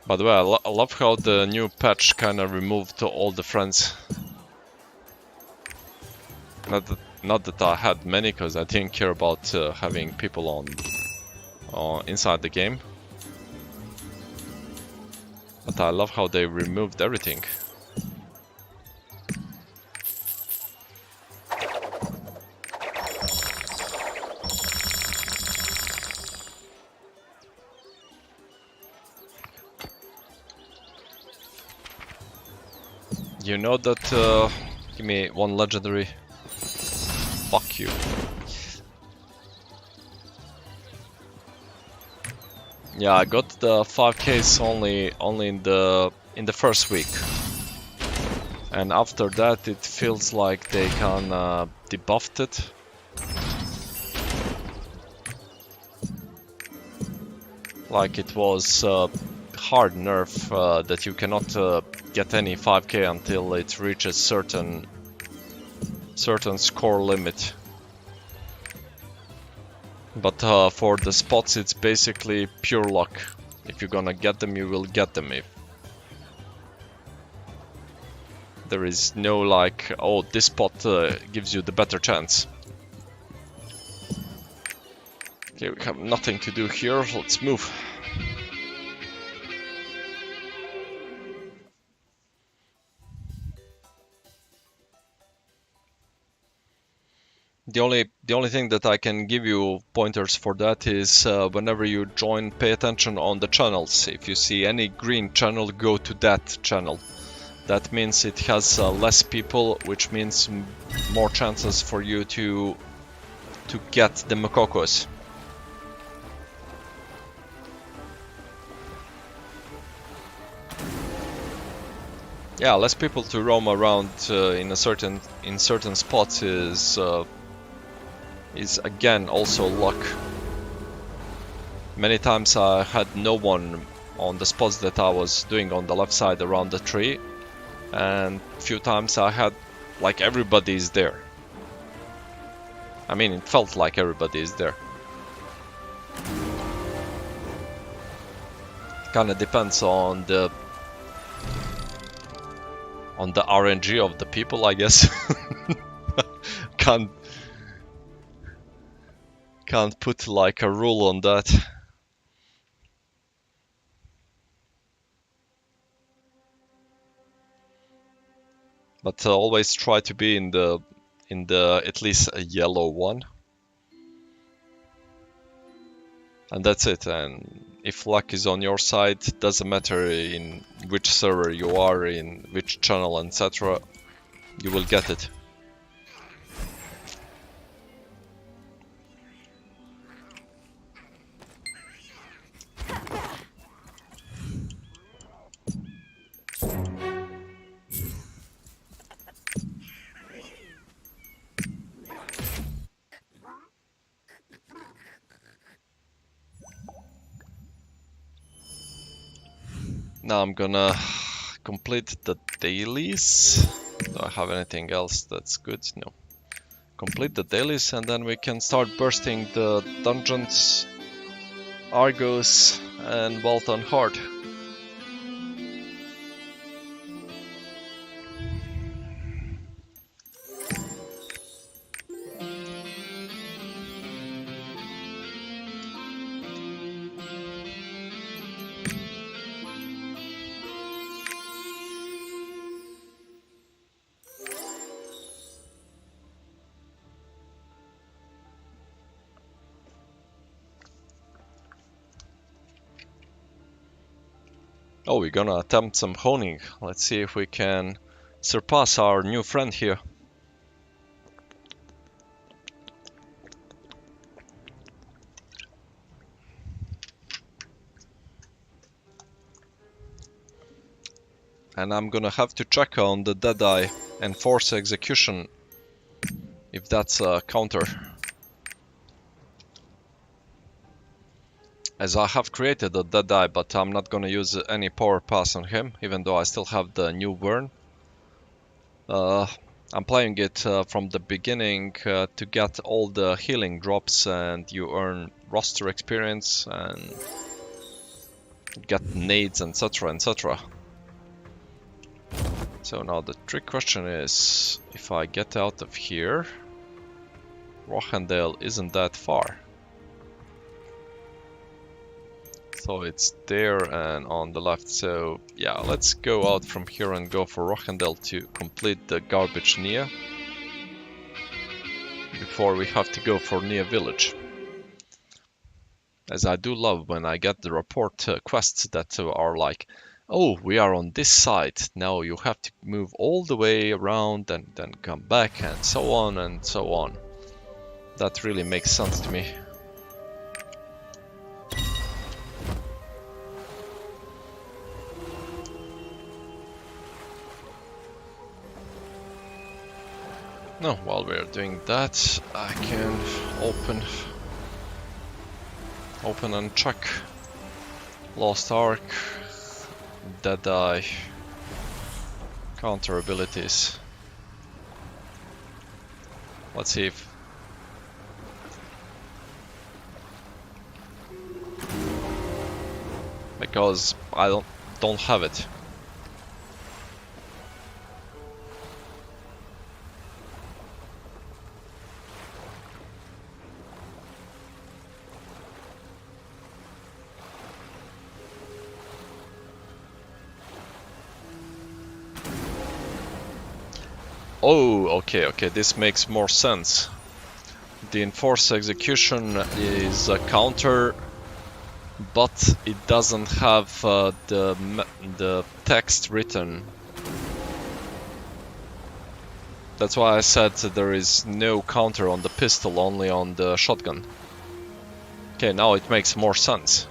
By the way, I love how the new patch kind of removed all the friends. Not that I had many, because I didn't care about having people on inside the game. But I love how they removed everything. You know that, give me one legendary. Fuck you. Yeah, I got the 5Ks only in the first week. And after that it feels like they can debuffed it. Like it was hard nerf that you cannot get any 5K until it reaches certain score limit. But for the spots it's basically pure luck. If you're gonna get them, you will get them. If there is no like, oh, this spot gives you the better chance. Okay, we have nothing to do here, let's move. The only thing that I can give you pointers for that is whenever you join, pay attention on the channels. If you see any green channel, go to that channel. That means it has less people, which means more chances for you to get the Mokokos. Yeah, less people to roam around in certain spots is again also luck. Many times I had no one on the spots that I was doing on the left side around the tree, and few times I had like everybody is there. I mean, it felt like everybody is there. Kinda depends on the RNG of the people, I guess. Can't put like a rule on that. But always try to be in the at least a yellow one. And that's it. And if luck is on your side, doesn't matter in which server you are, in which channel, etc. You will get it. Now I'm gonna complete the dailies. Do I have anything else that's good? No. Complete the dailies and then we can start bursting the dungeons, Argos and Walton Hard. Oh, we're gonna attempt some honing. Let's see if we can surpass our new friend here. And I'm gonna have to check on the Deadeye and force execution, if that's a counter. as I have created a Deadeye, but I'm not gonna use any power pass on him, even though I still have the new Wern. I'm playing it from the beginning to get all the healing drops, and you earn roster experience and get nades, etc, etc. So now the trick question is, if I get out of here, Rochendale isn't that far. So it's there and on the left, so yeah, let's go out from here and go for Rochendale to complete the garbage Nia before we have to go for Nia village. As I do love when I get the report quests that are like, oh, we are on this side, now you have to move all the way around and then come back and so on and so on. That really makes sense to me. Now, while we're doing that, I can open and check Lost Ark, Deadeye, counter abilities. Let's see if because I don't have it. Oh, okay, this makes more sense. The enforced execution is a counter, but it doesn't have the text written. That's why I said there is no counter on the pistol, only on the shotgun. Okay, now it makes more sense.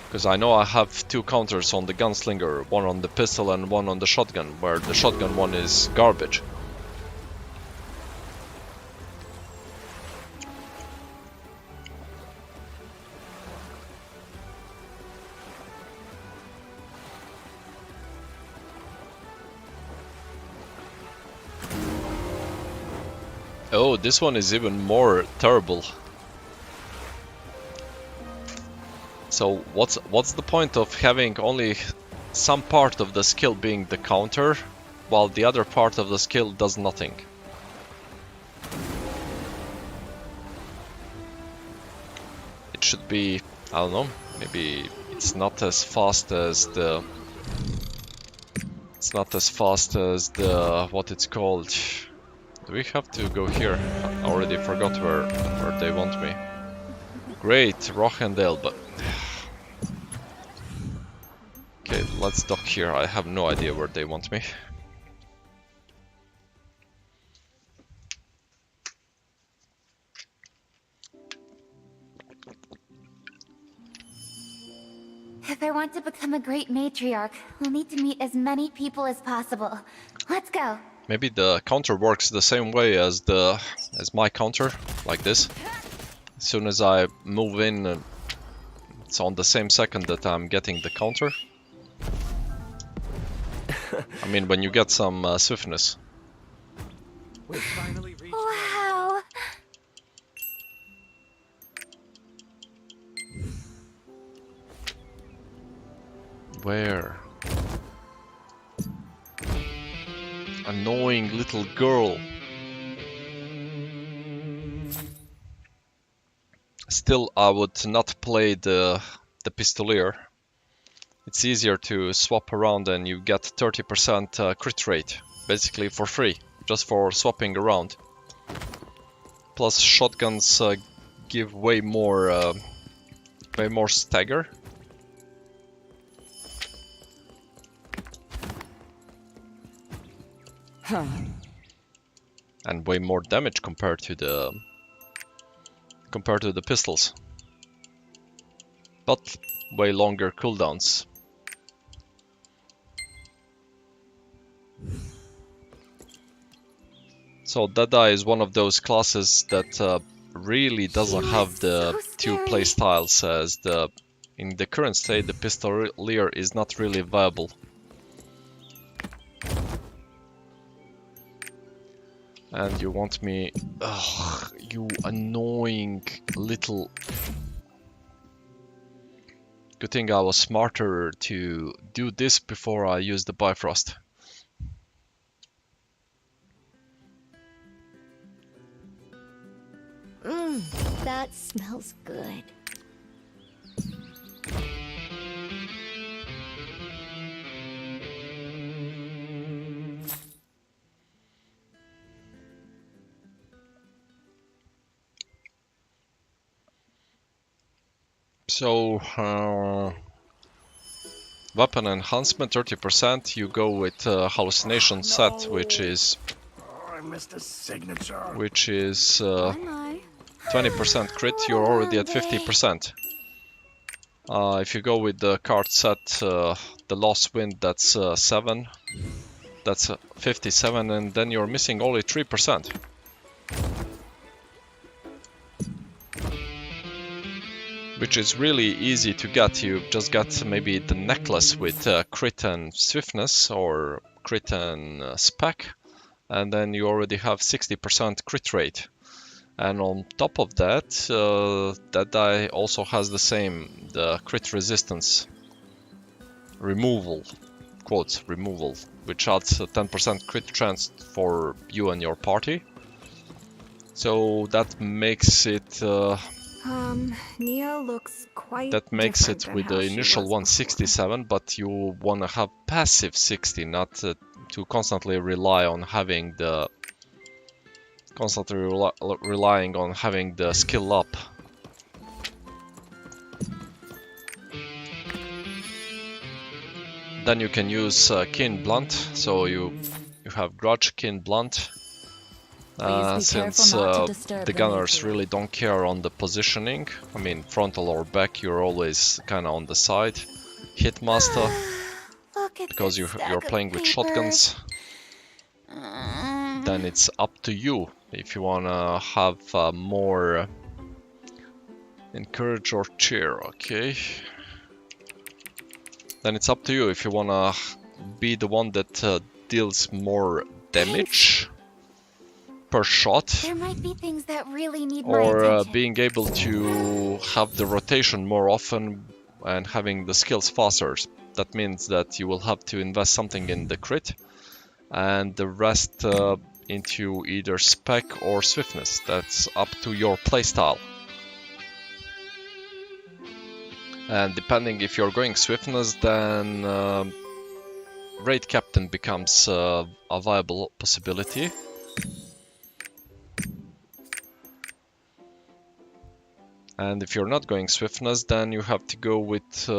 Because I know I have two counters on the gunslinger, one on the pistol and one on the shotgun, where the shotgun one is garbage. Oh, this one is even more terrible. So what's the point of having only some part of the skill being the counter, while the other part of the skill does nothing? It should be, I don't know, maybe it's not as fast as the... It's not as fast as the... what it's called... Do we have to go here? I already forgot where they want me. Great, Rochendale, but... Okay, let's dock here. I have no idea where they want me. If I want to become a great matriarch, we'll need to meet as many people as possible. Let's go. Maybe the counter works the same way as my counter, like this. As soon as I move in, it's on the same second that I'm getting the counter. I mean, when you get some swiftness. Wow! Where? Annoying little girl. Still, I would not play the pistolier. It's easier to swap around and you get 30% crit rate, basically for free, just for swapping around. Plus shotguns give way more stagger. Huh. And way more damage compared to the pistols. But way longer cooldowns. So Deadeye is one of those classes that really doesn't have the two playstyles as the In the current state, the pistolier is not really viable. And you want me... Ugh, you annoying little... Good thing I was smarter to do this before I used the Bifrost. That smells good. So, weapon enhancement 30%, you go with hallucination set, which is... I missed a signature. Which is 20% crit, you're already at 50%. If you go with the card set, the Lost Wind, that's 7. That's 57, and then you're missing only 3%. Which is really easy to get. You just got maybe the necklace with crit and swiftness, or crit and spec, and then you already have 60% crit rate. And on top of that, that die also has the same, the crit resistance removal, quotes removal, which adds a 10% crit chance for you and your party. So that makes it Nia looks quite that makes it different with than the how she initial was one before. 67, but you want to have passive 60, not to constantly rely on having the relying on having the skill up. Then you can use Keen Blunt, so you have Grudge, Keen Blunt. Since the gunners really don't care on the positioning, I mean frontal or back, you're always kind of on the side. Hitmaster, because you're playing with shotguns, then it's up to you if you wanna have more encourage or cheer, okay? Then it's up to you if you wanna be the one that deals more damage per shot, There might be things that really need my or attention. being able to have the rotation more often and having the skills faster. That means that you will have to invest something in the crit and the rest into either spec or swiftness. That's up to your playstyle. And depending if you're going swiftness, then raid captain becomes a viable possibility. And if you're not going swiftness, then you have to go with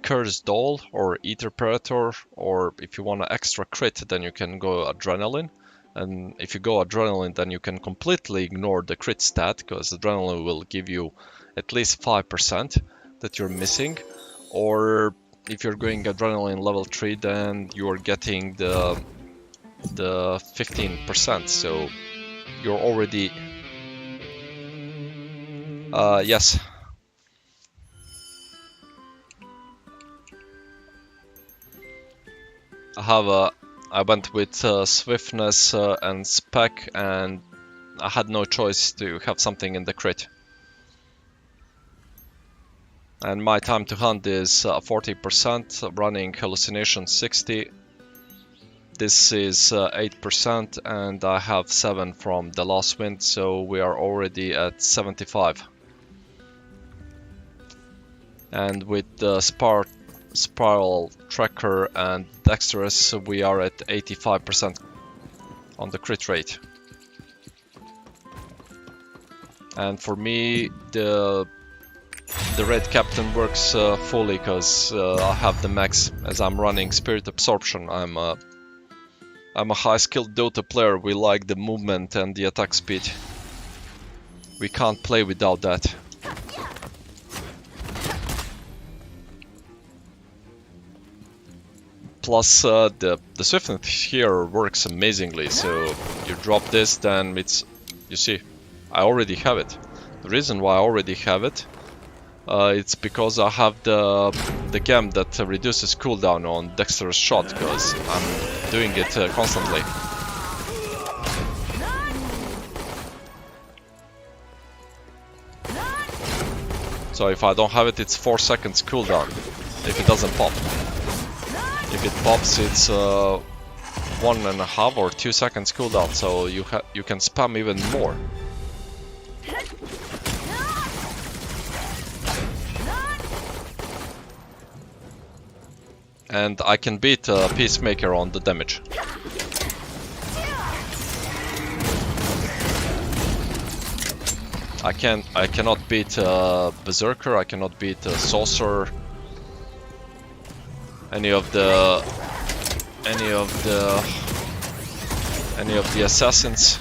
Cursed Doll or Ether Predator, or if you want an extra crit, then you can go Adrenaline. And if you go Adrenaline, then you can completely ignore the crit stat, because Adrenaline will give you at least 5% that you're missing. Or if you're going Adrenaline level 3, then you're getting the 15%, so you're already... yes. I went with swiftness and spec, and I had no choice to have something in the crit. And my time to hunt is 40%, running hallucination 60. This is 8%, and I have 7 from the Lost Wind, so we are already at 75. And with the Spiral Tracker and Dexterous, we are at 85% on the crit rate. And for me, the Red Captain works fully, because I have the max, as I'm running Spirit Absorption. I'm a high-skilled Dota player. We like the movement and the attack speed. We can't play without that. Plus, the swiftness here works amazingly. So you drop this, then it's... You see, I already have it. The reason why I already have it It's because I have the gem that reduces cooldown on dexterous shot, because I'm doing it constantly. So if I don't have it, it's 4 seconds cooldown if it doesn't pop. If it pops, it's 1.5 or 2 seconds cooldown, so you can spam even more. And I can beat Peacemaker on the damage. I cannot beat Berserker, I cannot beat Sorcerer, any of the assassins,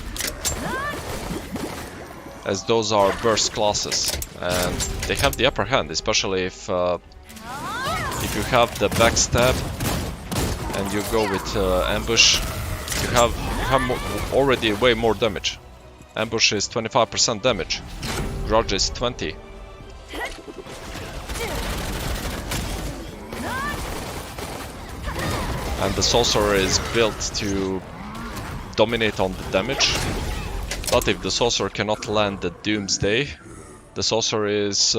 as those are burst classes and they have the upper hand, especially if you have the backstab and you go with ambush, you have already way more damage. Ambush is 25% damage, grudge is 20. And the sorcerer is built to dominate on the damage, but if the sorcerer cannot land the doomsday, the sorcerer is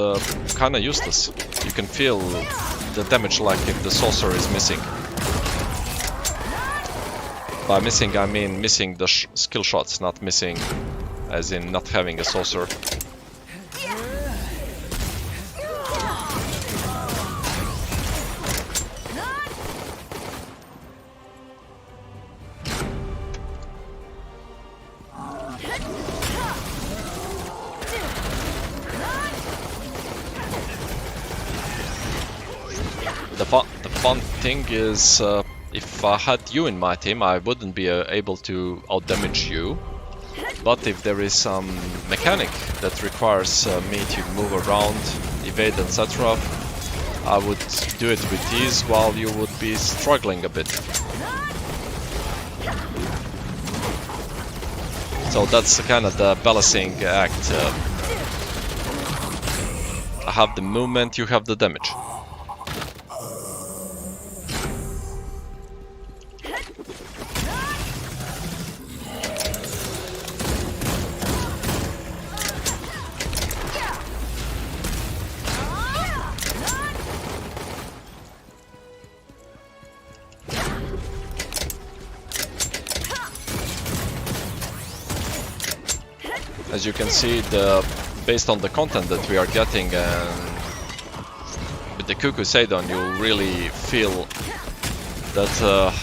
kinda useless. You can feel the damage like if the sorcerer is missing. By missing I mean missing the skill shots, not missing as in not having a sorcerer. The fun thing is, if I had you in my team, I wouldn't be able to outdamage you. But if there is some mechanic that requires me to move around, evade, etc., I would do it with ease while you would be struggling a bit. So that's kind of the balancing act. I have the movement, you have the damage. As you can see, based on the content that we are getting, and with the Cuckoo Seidon, you really feel that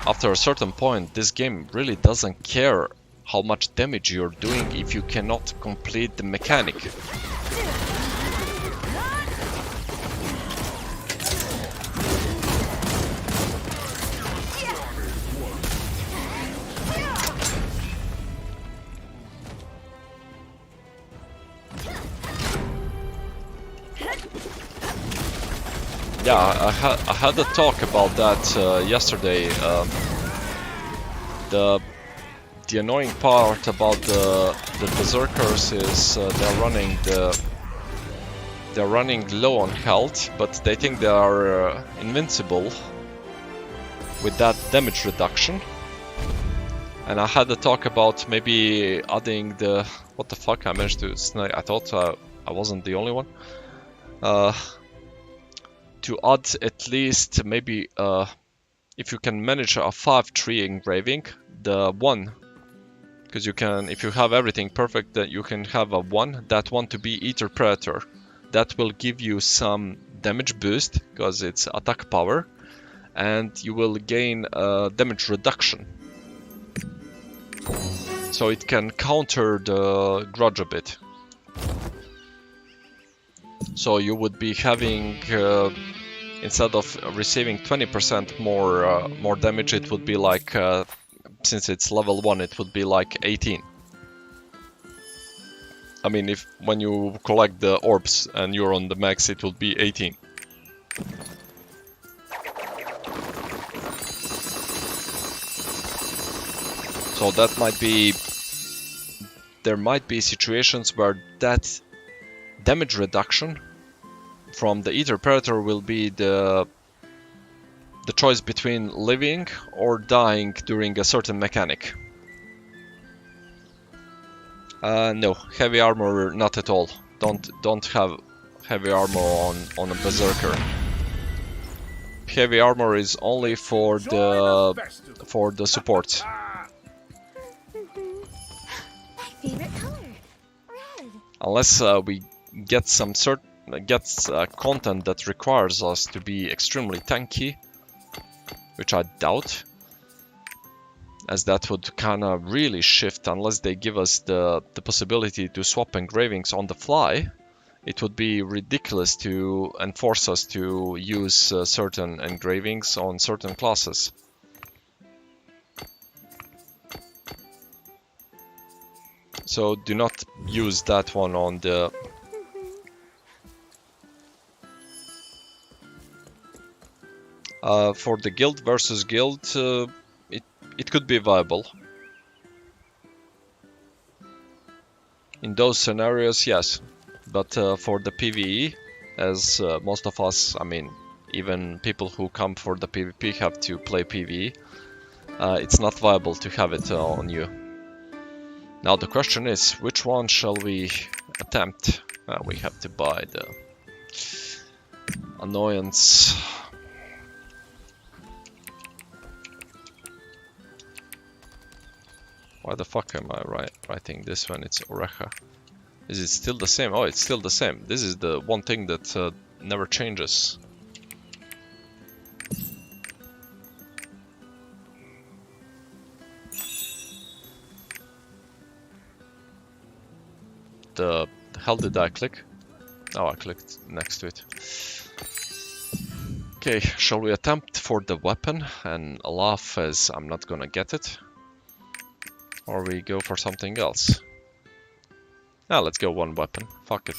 after a certain point, this game really doesn't care how much damage you're doing if you cannot complete the mechanic. Yeah, I had a talk about that yesterday. The annoying part about the berserkers is they're running low on health, but they think they are invincible with that damage reduction. And I had a talk about maybe adding the what the fuck I managed to snag. I thought I wasn't the only one. To add at least maybe if you can manage a 5-tree engraving, the 1, because you can, if you have everything perfect, that you can have a 1, that one to be Eater Predator. That will give you some damage boost because it's attack power, and you will gain damage reduction. So it can counter the grudge a bit. So you would be having, instead of receiving 20% more damage, it would be like, since it's level 1, it would be like 18. I mean, when you collect the orbs and you're on the max, it will be 18. So that might be, there might be situations where that damage reduction from the Ether Predator will be the choice between living or dying during a certain mechanic. No, heavy armor not at all. Don't have heavy armor on a berserker. Heavy armor is only for the support. My favorite color, red. Unless we get some content that requires us to be extremely tanky, which I doubt, as that would kind of really shift unless they give us the possibility to swap engravings on the fly. It would be ridiculous to enforce us to use certain engravings on certain classes. So do not use that one on the... for the guild versus guild, it could be viable. In those scenarios, yes. But for the PvE, as most of us, I mean, even people who come for the PvP have to play PvE, it's not viable to have it on you. Now the question is, which one shall we attempt? We have to buy the annoyance. Why the fuck am I writing this when it's Oreja? Is it still the same? Oh, it's still the same. This is the one thing that never changes. The hell did I click? Oh, I clicked next to it. Okay, shall we attempt for the weapon and laugh as I'm not gonna get it? Or we go for something else? Ah, let's go one weapon. Fuck it.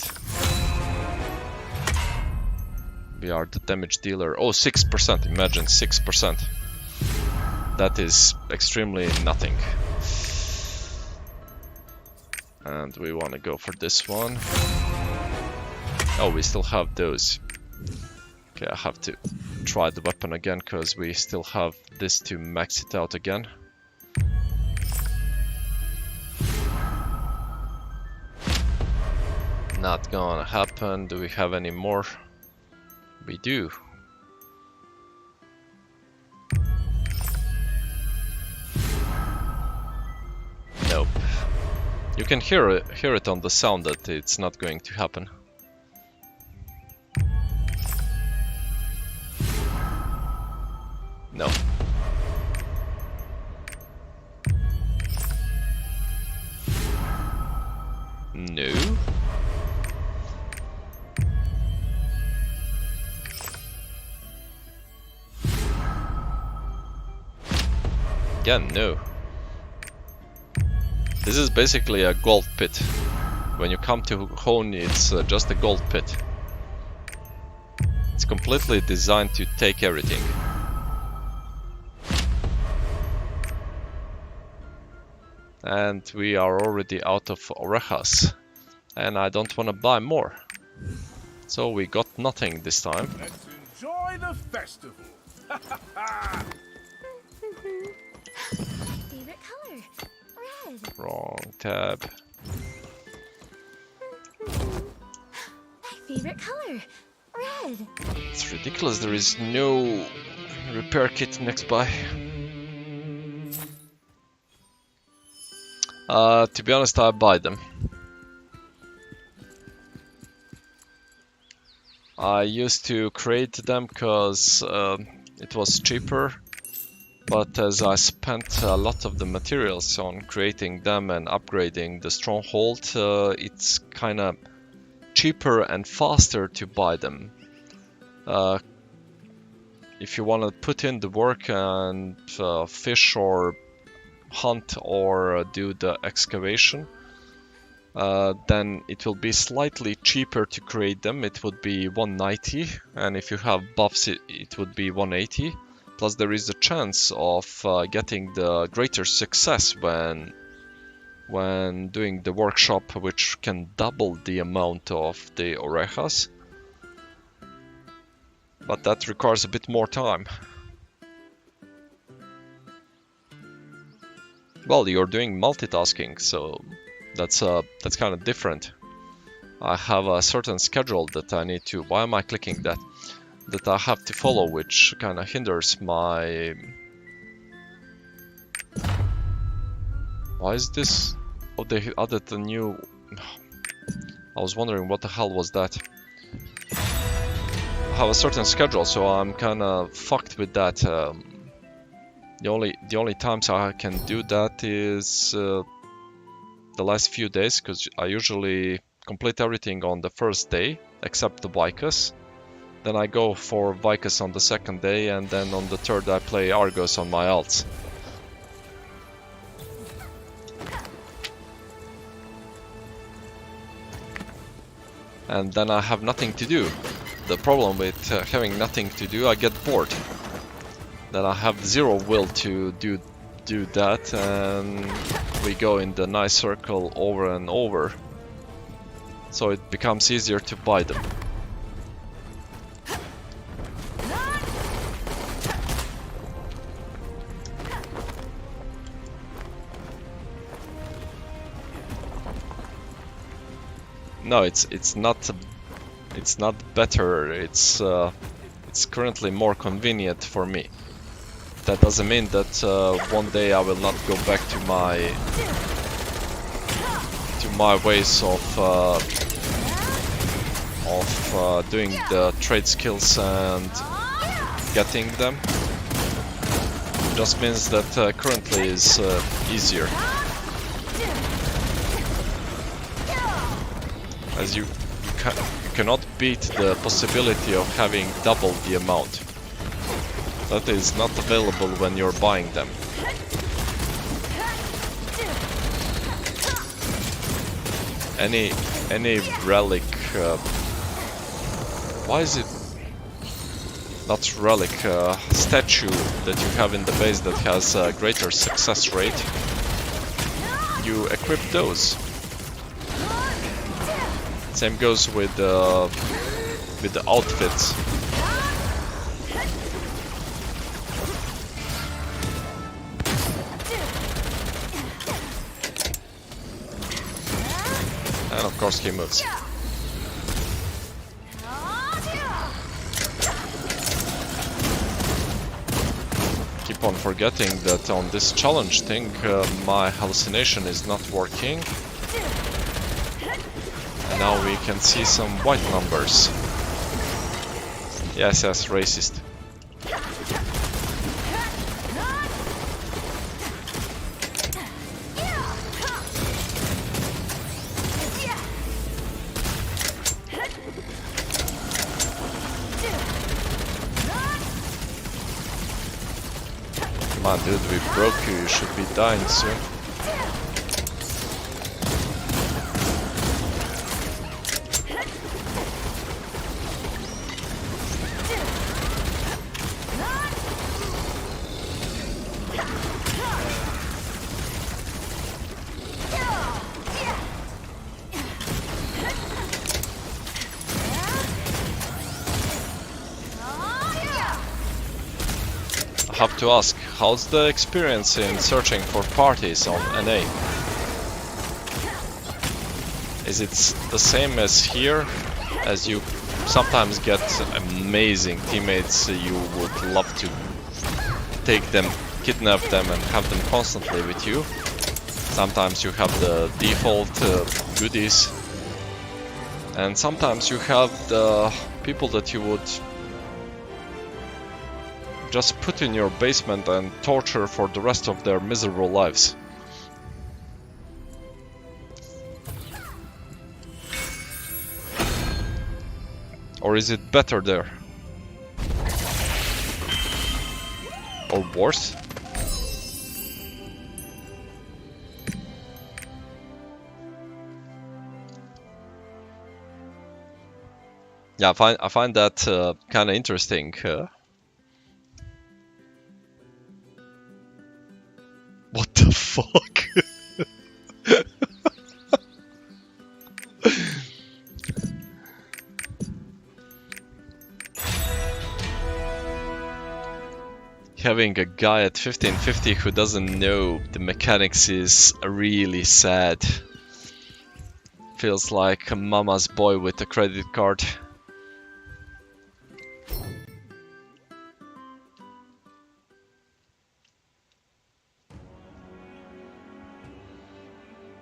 We are the damage dealer. Oh, 6%. Imagine 6%. That is extremely nothing. And we want to go for this one. Oh, we still have those. Okay, I have to try the weapon again because we still have this to max it out again. Not gonna happen. Do we have any more? We do. Nope. You can hear it on the sound that it's not going to happen. No. No. Again, no. This is basically a gold pit. When you come to Hone, it's just a gold pit. It's completely designed to take everything. And we are already out of orejas. And I don't want to buy more. So we got nothing this time. Let's enjoy the festival. Favorite color, red. Wrong tab. My favorite color, red. It's ridiculous, there is no repair kit next by. To be honest, I buy them. I used to create them because it was cheaper, but as I spent a lot of the materials on creating them and upgrading the stronghold, it's kind of cheaper and faster to buy them. If you want to put in the work and fish or hunt or do the excavation, then it will be slightly cheaper to create them. It would be 190, and if you have buffs it would be 180. Plus there is a chance of getting the greater success when doing the workshop, which can double the amount of the orejas. But that requires a bit more time. Well, you're doing multitasking, so that's kind of different. I have a certain schedule that I need to. Why am I clicking that? That I have to follow, which kind of hinders my. Why is this? Oh, they added a new. I was wondering what the hell was that. I have a certain schedule, so I'm kind of fucked with that. The only times I can do that is the last few days, because I usually complete everything on the first day except the Vicus. Then I go for Vicus on the second day, and then on the third I play Argos on my alts. And then I have nothing to do. The problem with having nothing to do, I get bored. Then I have zero will to do that, and we go in the nice circle over and over. So it becomes easier to buy them. No, it's not better. It's currently more convenient for me. That doesn't mean that one day I will not go back to my ways of doing the trade skills and getting them. It just means that currently is easier. As you cannot beat the possibility of having double the amount. That is not available when you're buying them. Any relic. Why is it not relic? Statue that you have in the base that has a greater success rate. You equip those. Same goes with the outfits. And of course he moves. Keep on forgetting that on this challenge thing my hallucination is not working. And now we can see some white numbers. Yes, racist. Come on, dude, we broke you. You should be dying soon. I have to ask, how's the experience in searching for parties on NA? Is it the same as here, as you sometimes get amazing teammates you would love to take them, kidnap them and have them constantly with you? Sometimes you have the default goodies, and sometimes you have the people that you would just put in your basement and torture for the rest of their miserable lives. Or is it better there? Or worse? Yeah, I find that kind of interesting. What the fuck? Having a guy at 1550 who doesn't know the mechanics is really sad. Feels like a mama's boy with a credit card.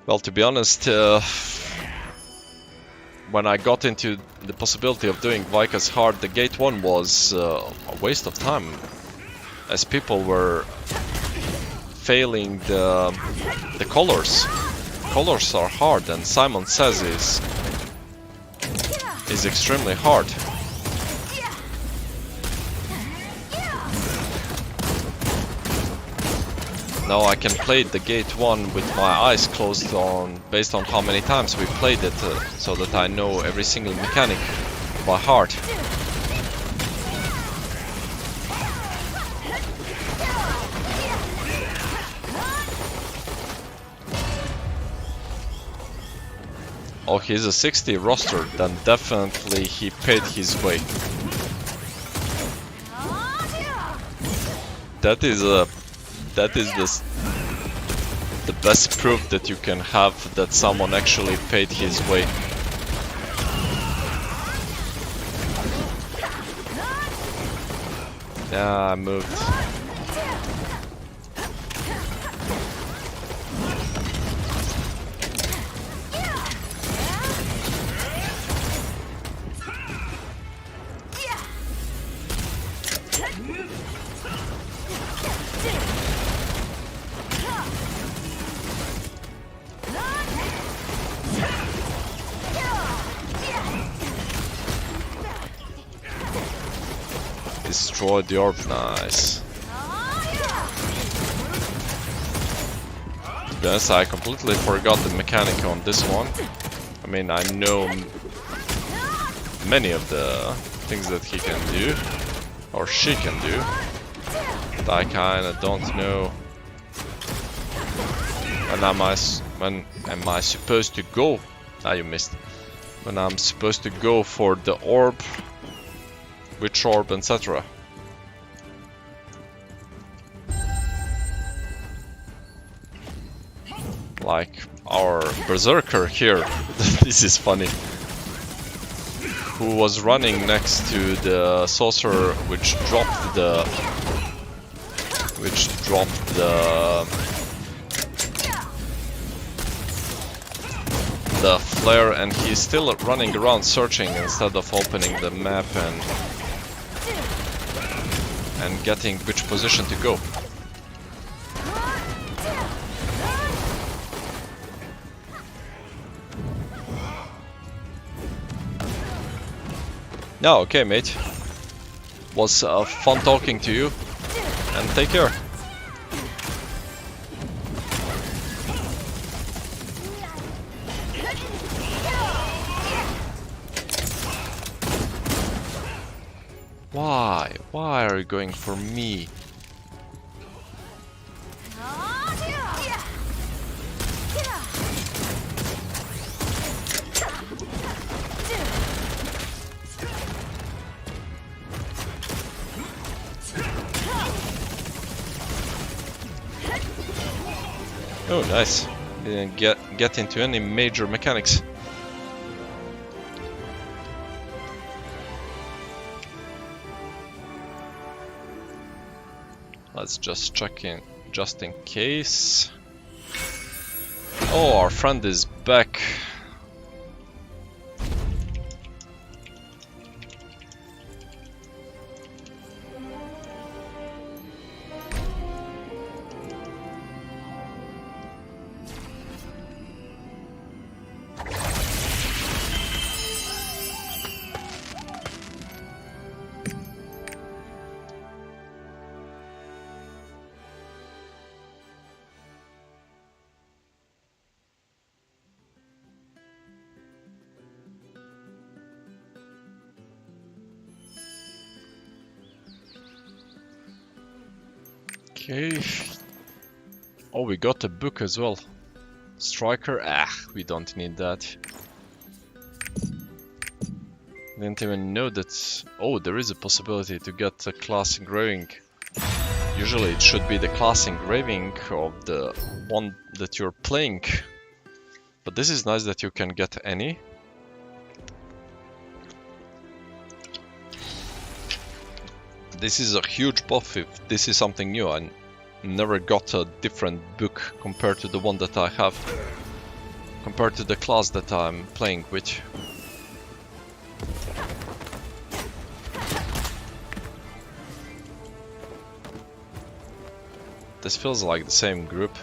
Well, to be honest, when I got into the possibility of doing Vika's Hard, the Gate 1 was a waste of time, as people were failing the colors. Colors are hard, and Simon Says is extremely hard. Now I can play the Gate 1 with my eyes closed based on how many times we played it, so that I know every single mechanic by heart. Oh, he's a 60 roster, then definitely he paid his way. That is the best proof that you can have that someone actually paid his way. Yeah, I moved. Destroy the orb, nice. Yes, I completely forgot the mechanic on this one. I mean, I know many of the things that he can do, or she can do, but I kinda don't know when am I supposed to go? Ah, you missed. When I'm supposed to go for the orb, which orb, etc. Like our berserker here, this is funny, who was running next to the saucer which dropped the flare, and he's still running around searching instead of opening the map and getting which position to go. Yeah, okay, mate. Was fun talking to you, and take care. Why? Why are you going for me? Oh, nice. Didn't get into any major mechanics. Let's just check in, just in case. Oh, our friend is back. Okay. Oh, we got a book as well. Striker? Ah, we don't need that. Didn't even know that. Oh, there is a possibility to get a class engraving Usually it should be the class engraving of the one that you're playing. But this is nice that you can get any. This is a huge buff if this is something new. I never got a different book compared to the one that I have. Compared to the class that I'm playing with. This feels like the same group.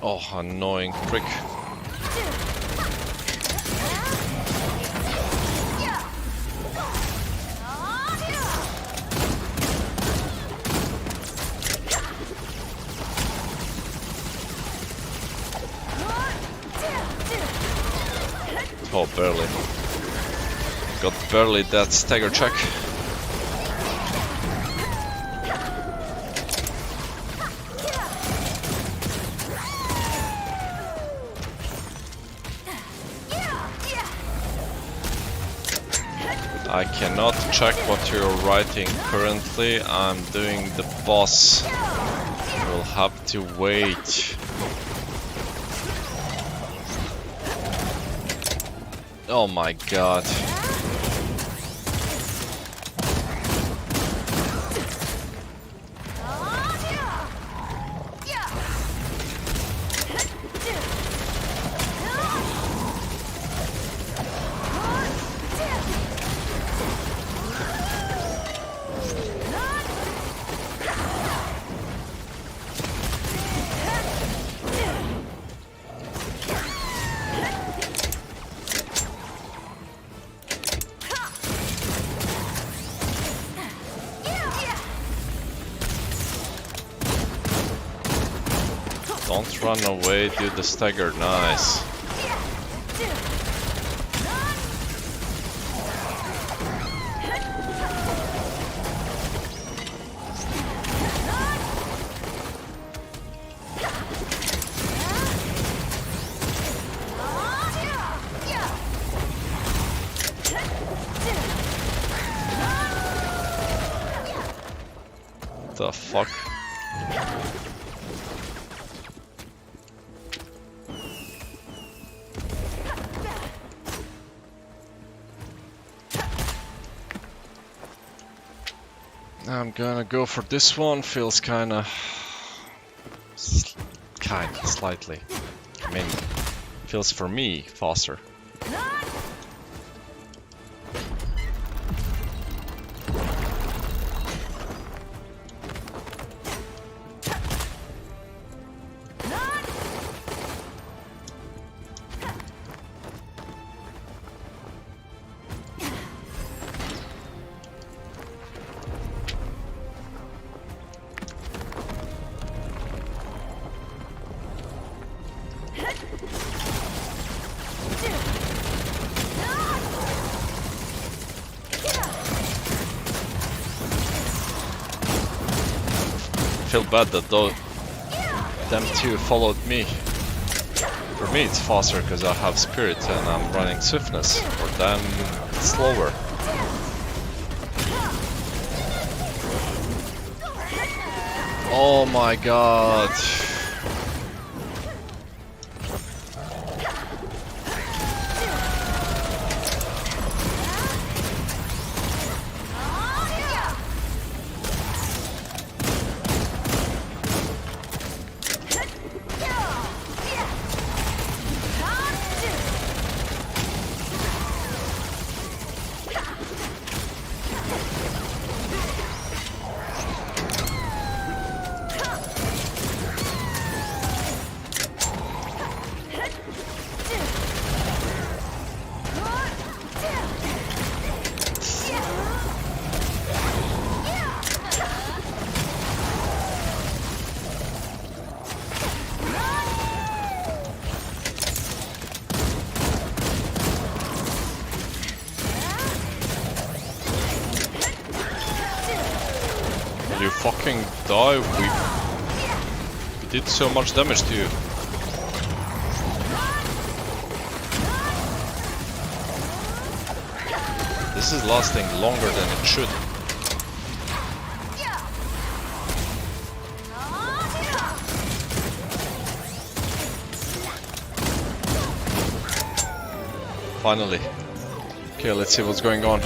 Oh, annoying prick. Oh, barely. Got barely that stagger check. I cannot check what you're writing currently. I'm doing the boss. We'll have to wait. Oh my god. Don't run away, do the stagger, nice. The fuck? I'm gonna go for this one. Feels kinda slightly. I mean, feels for me faster. Feel bad that them two followed me. For me it's faster because I have spirit and I'm running swiftness. For them it's slower. Oh my god. you fucking die? We did so much damage to you. This is lasting longer than it should. Finally. Okay, let's see what's going on.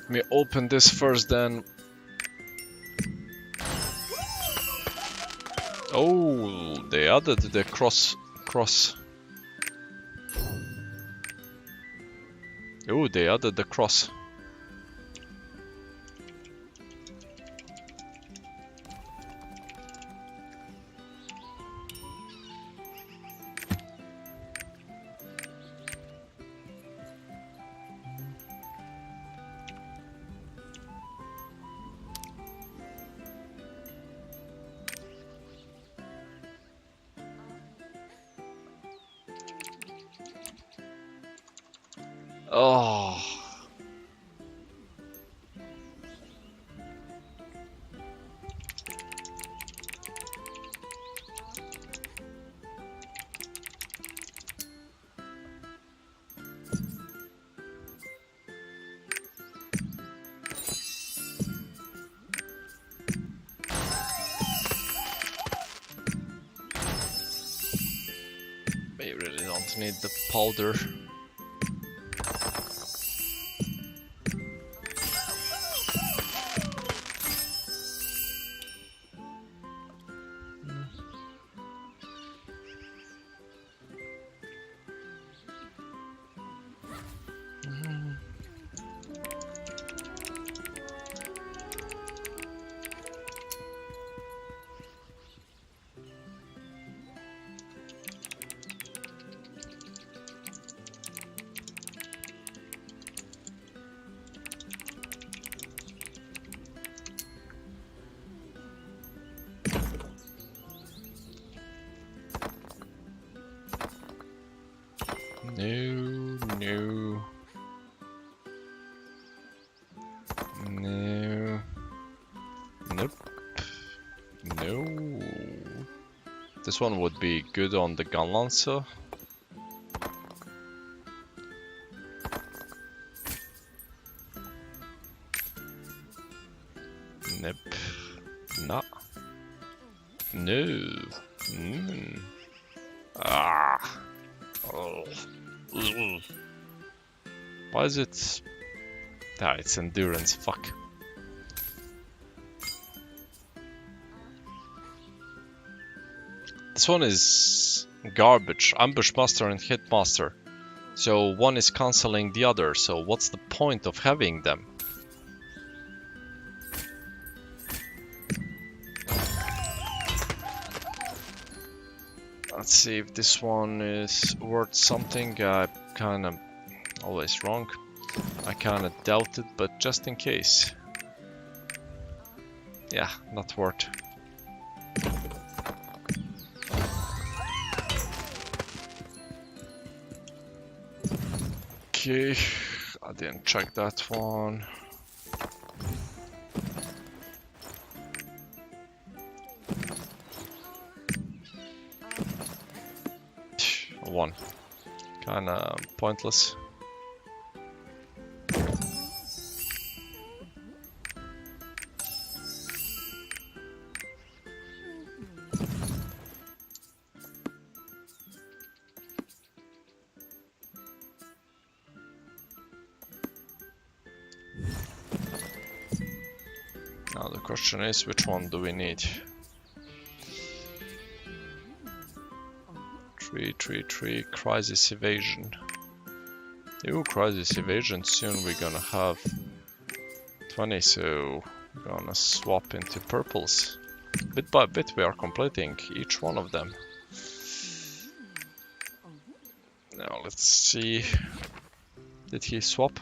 Let me open this first, then. Oh, they added the cross. Oh, they added the cross. Oh. We really don't need the powder. This one would be good on the gun lancer. Nope. No. No. Ah. Oh. Ugh. Why is it? Ah, it's endurance. Fuck. This one is garbage. Ambushmaster and Hitmaster. So one is cancelling the other. So what's the point of having them? Let's see if this one is worth something. I kinda always wrong. I kinda doubt it, but just in case. Yeah, not worth. Okay, I didn't check that one. One. Kinda pointless. Now the question is, which one do we need? 333 crisis evasion. Ooh, crisis evasion. Soon we're gonna have 20, so we're gonna swap into purples. Bit by bit we are completing each one of them. Now let's see. Did he swap?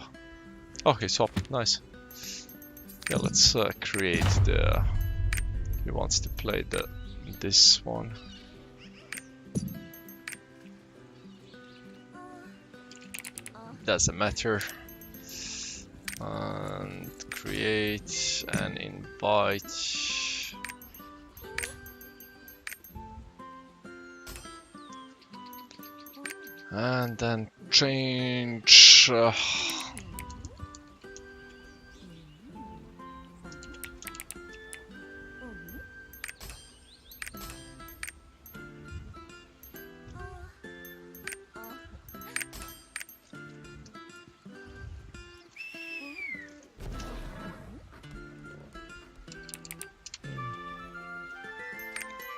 Oh, he swapped. Nice. Yeah, let's create the. He wants to play this one. Doesn't matter. And create and invite. And then change.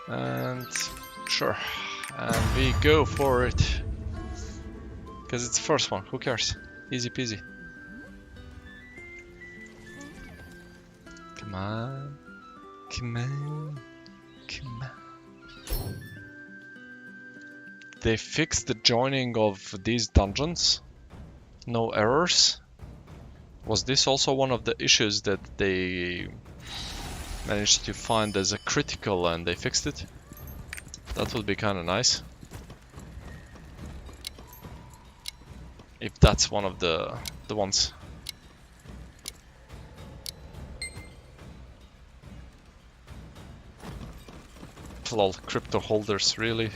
And sure, and we go for it, because it's the first one, who cares, easy peasy. Come on, come on, come on. They fixed the joining of these dungeons, no errors. Was this also one of the issues that they managed to find as a critical and they fixed it? That would be kind of nice. If that's one of the ones. Lol, crypto holders, really?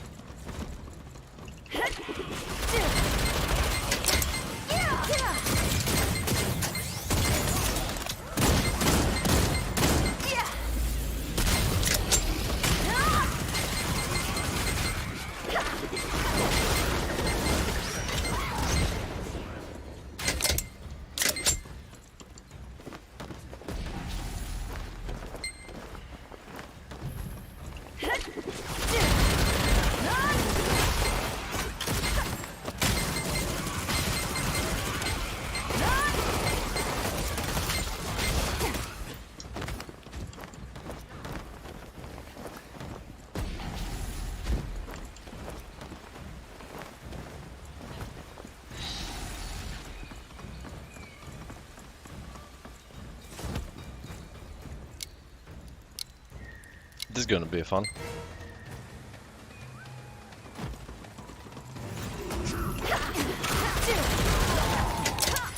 This is gonna be fun.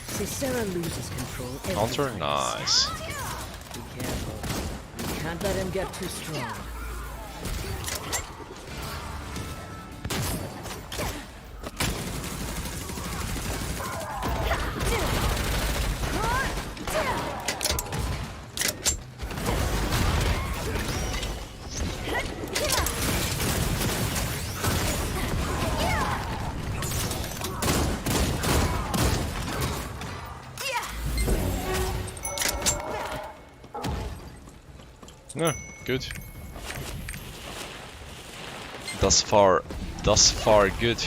See, Sarah loses control every Counter, time. nice. Be careful. You can't let him get too strong. good. Thus far good.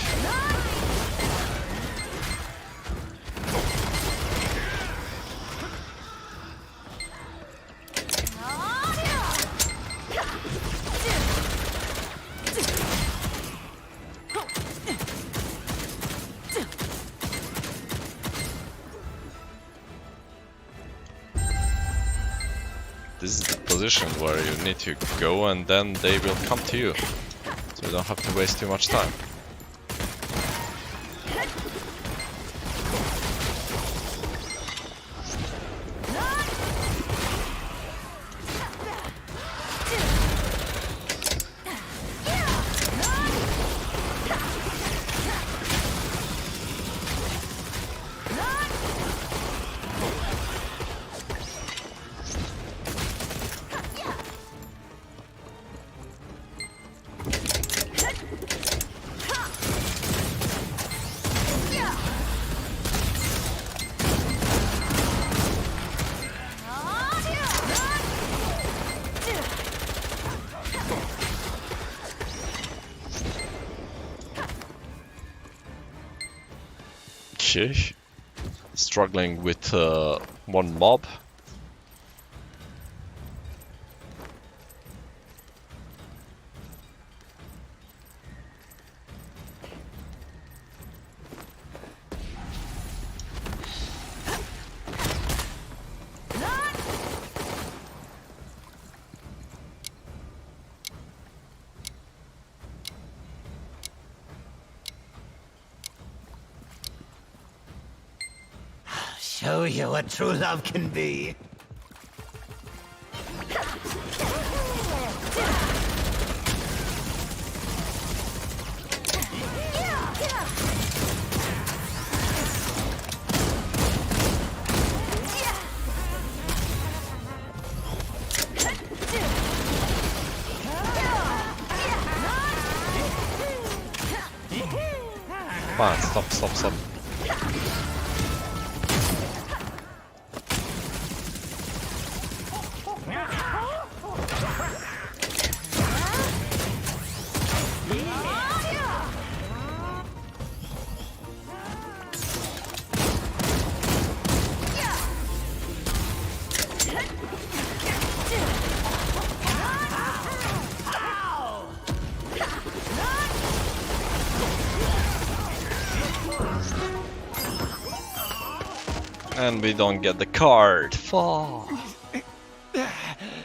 This is the position where you need to go and then they will come to you. So you don't have to waste too much time. Okay. Struggling with one mob. Show you what true love can be. Come on, stop. And we don't get the card. Fuck. I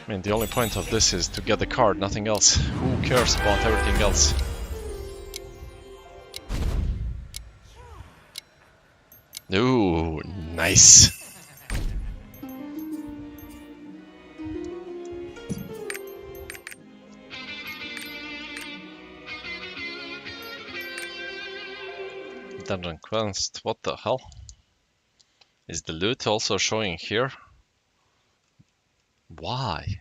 mean, the only point of this is to get the card, nothing else. Who cares about everything else? Ooh, nice. Dungeon quest, what the hell? Is the loot also showing here? Why?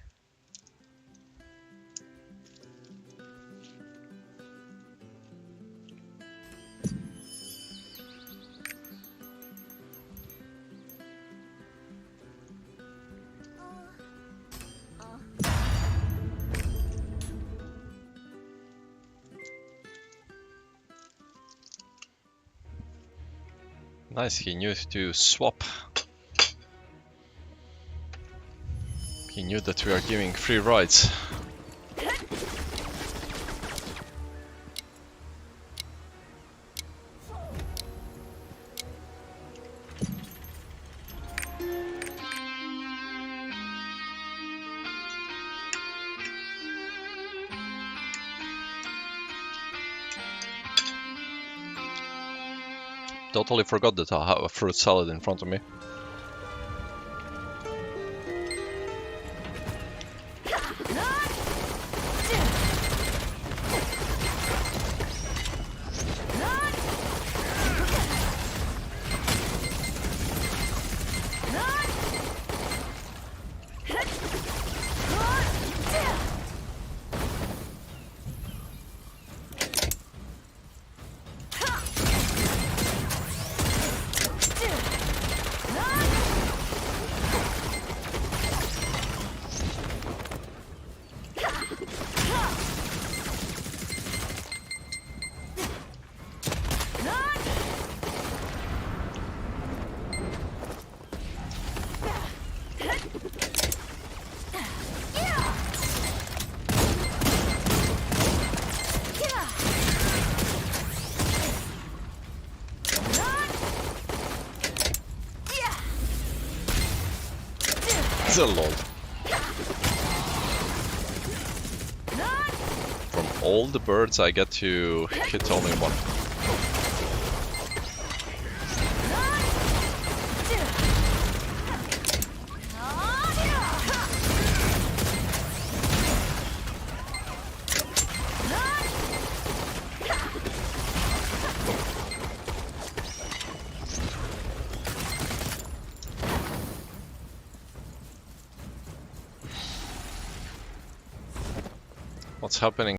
Nice, he knew to swap. He knew that we are giving free rides. Totally forgot that I have a fruit salad in front of me. Lol. From all the birds, I get to hit only one. What's happening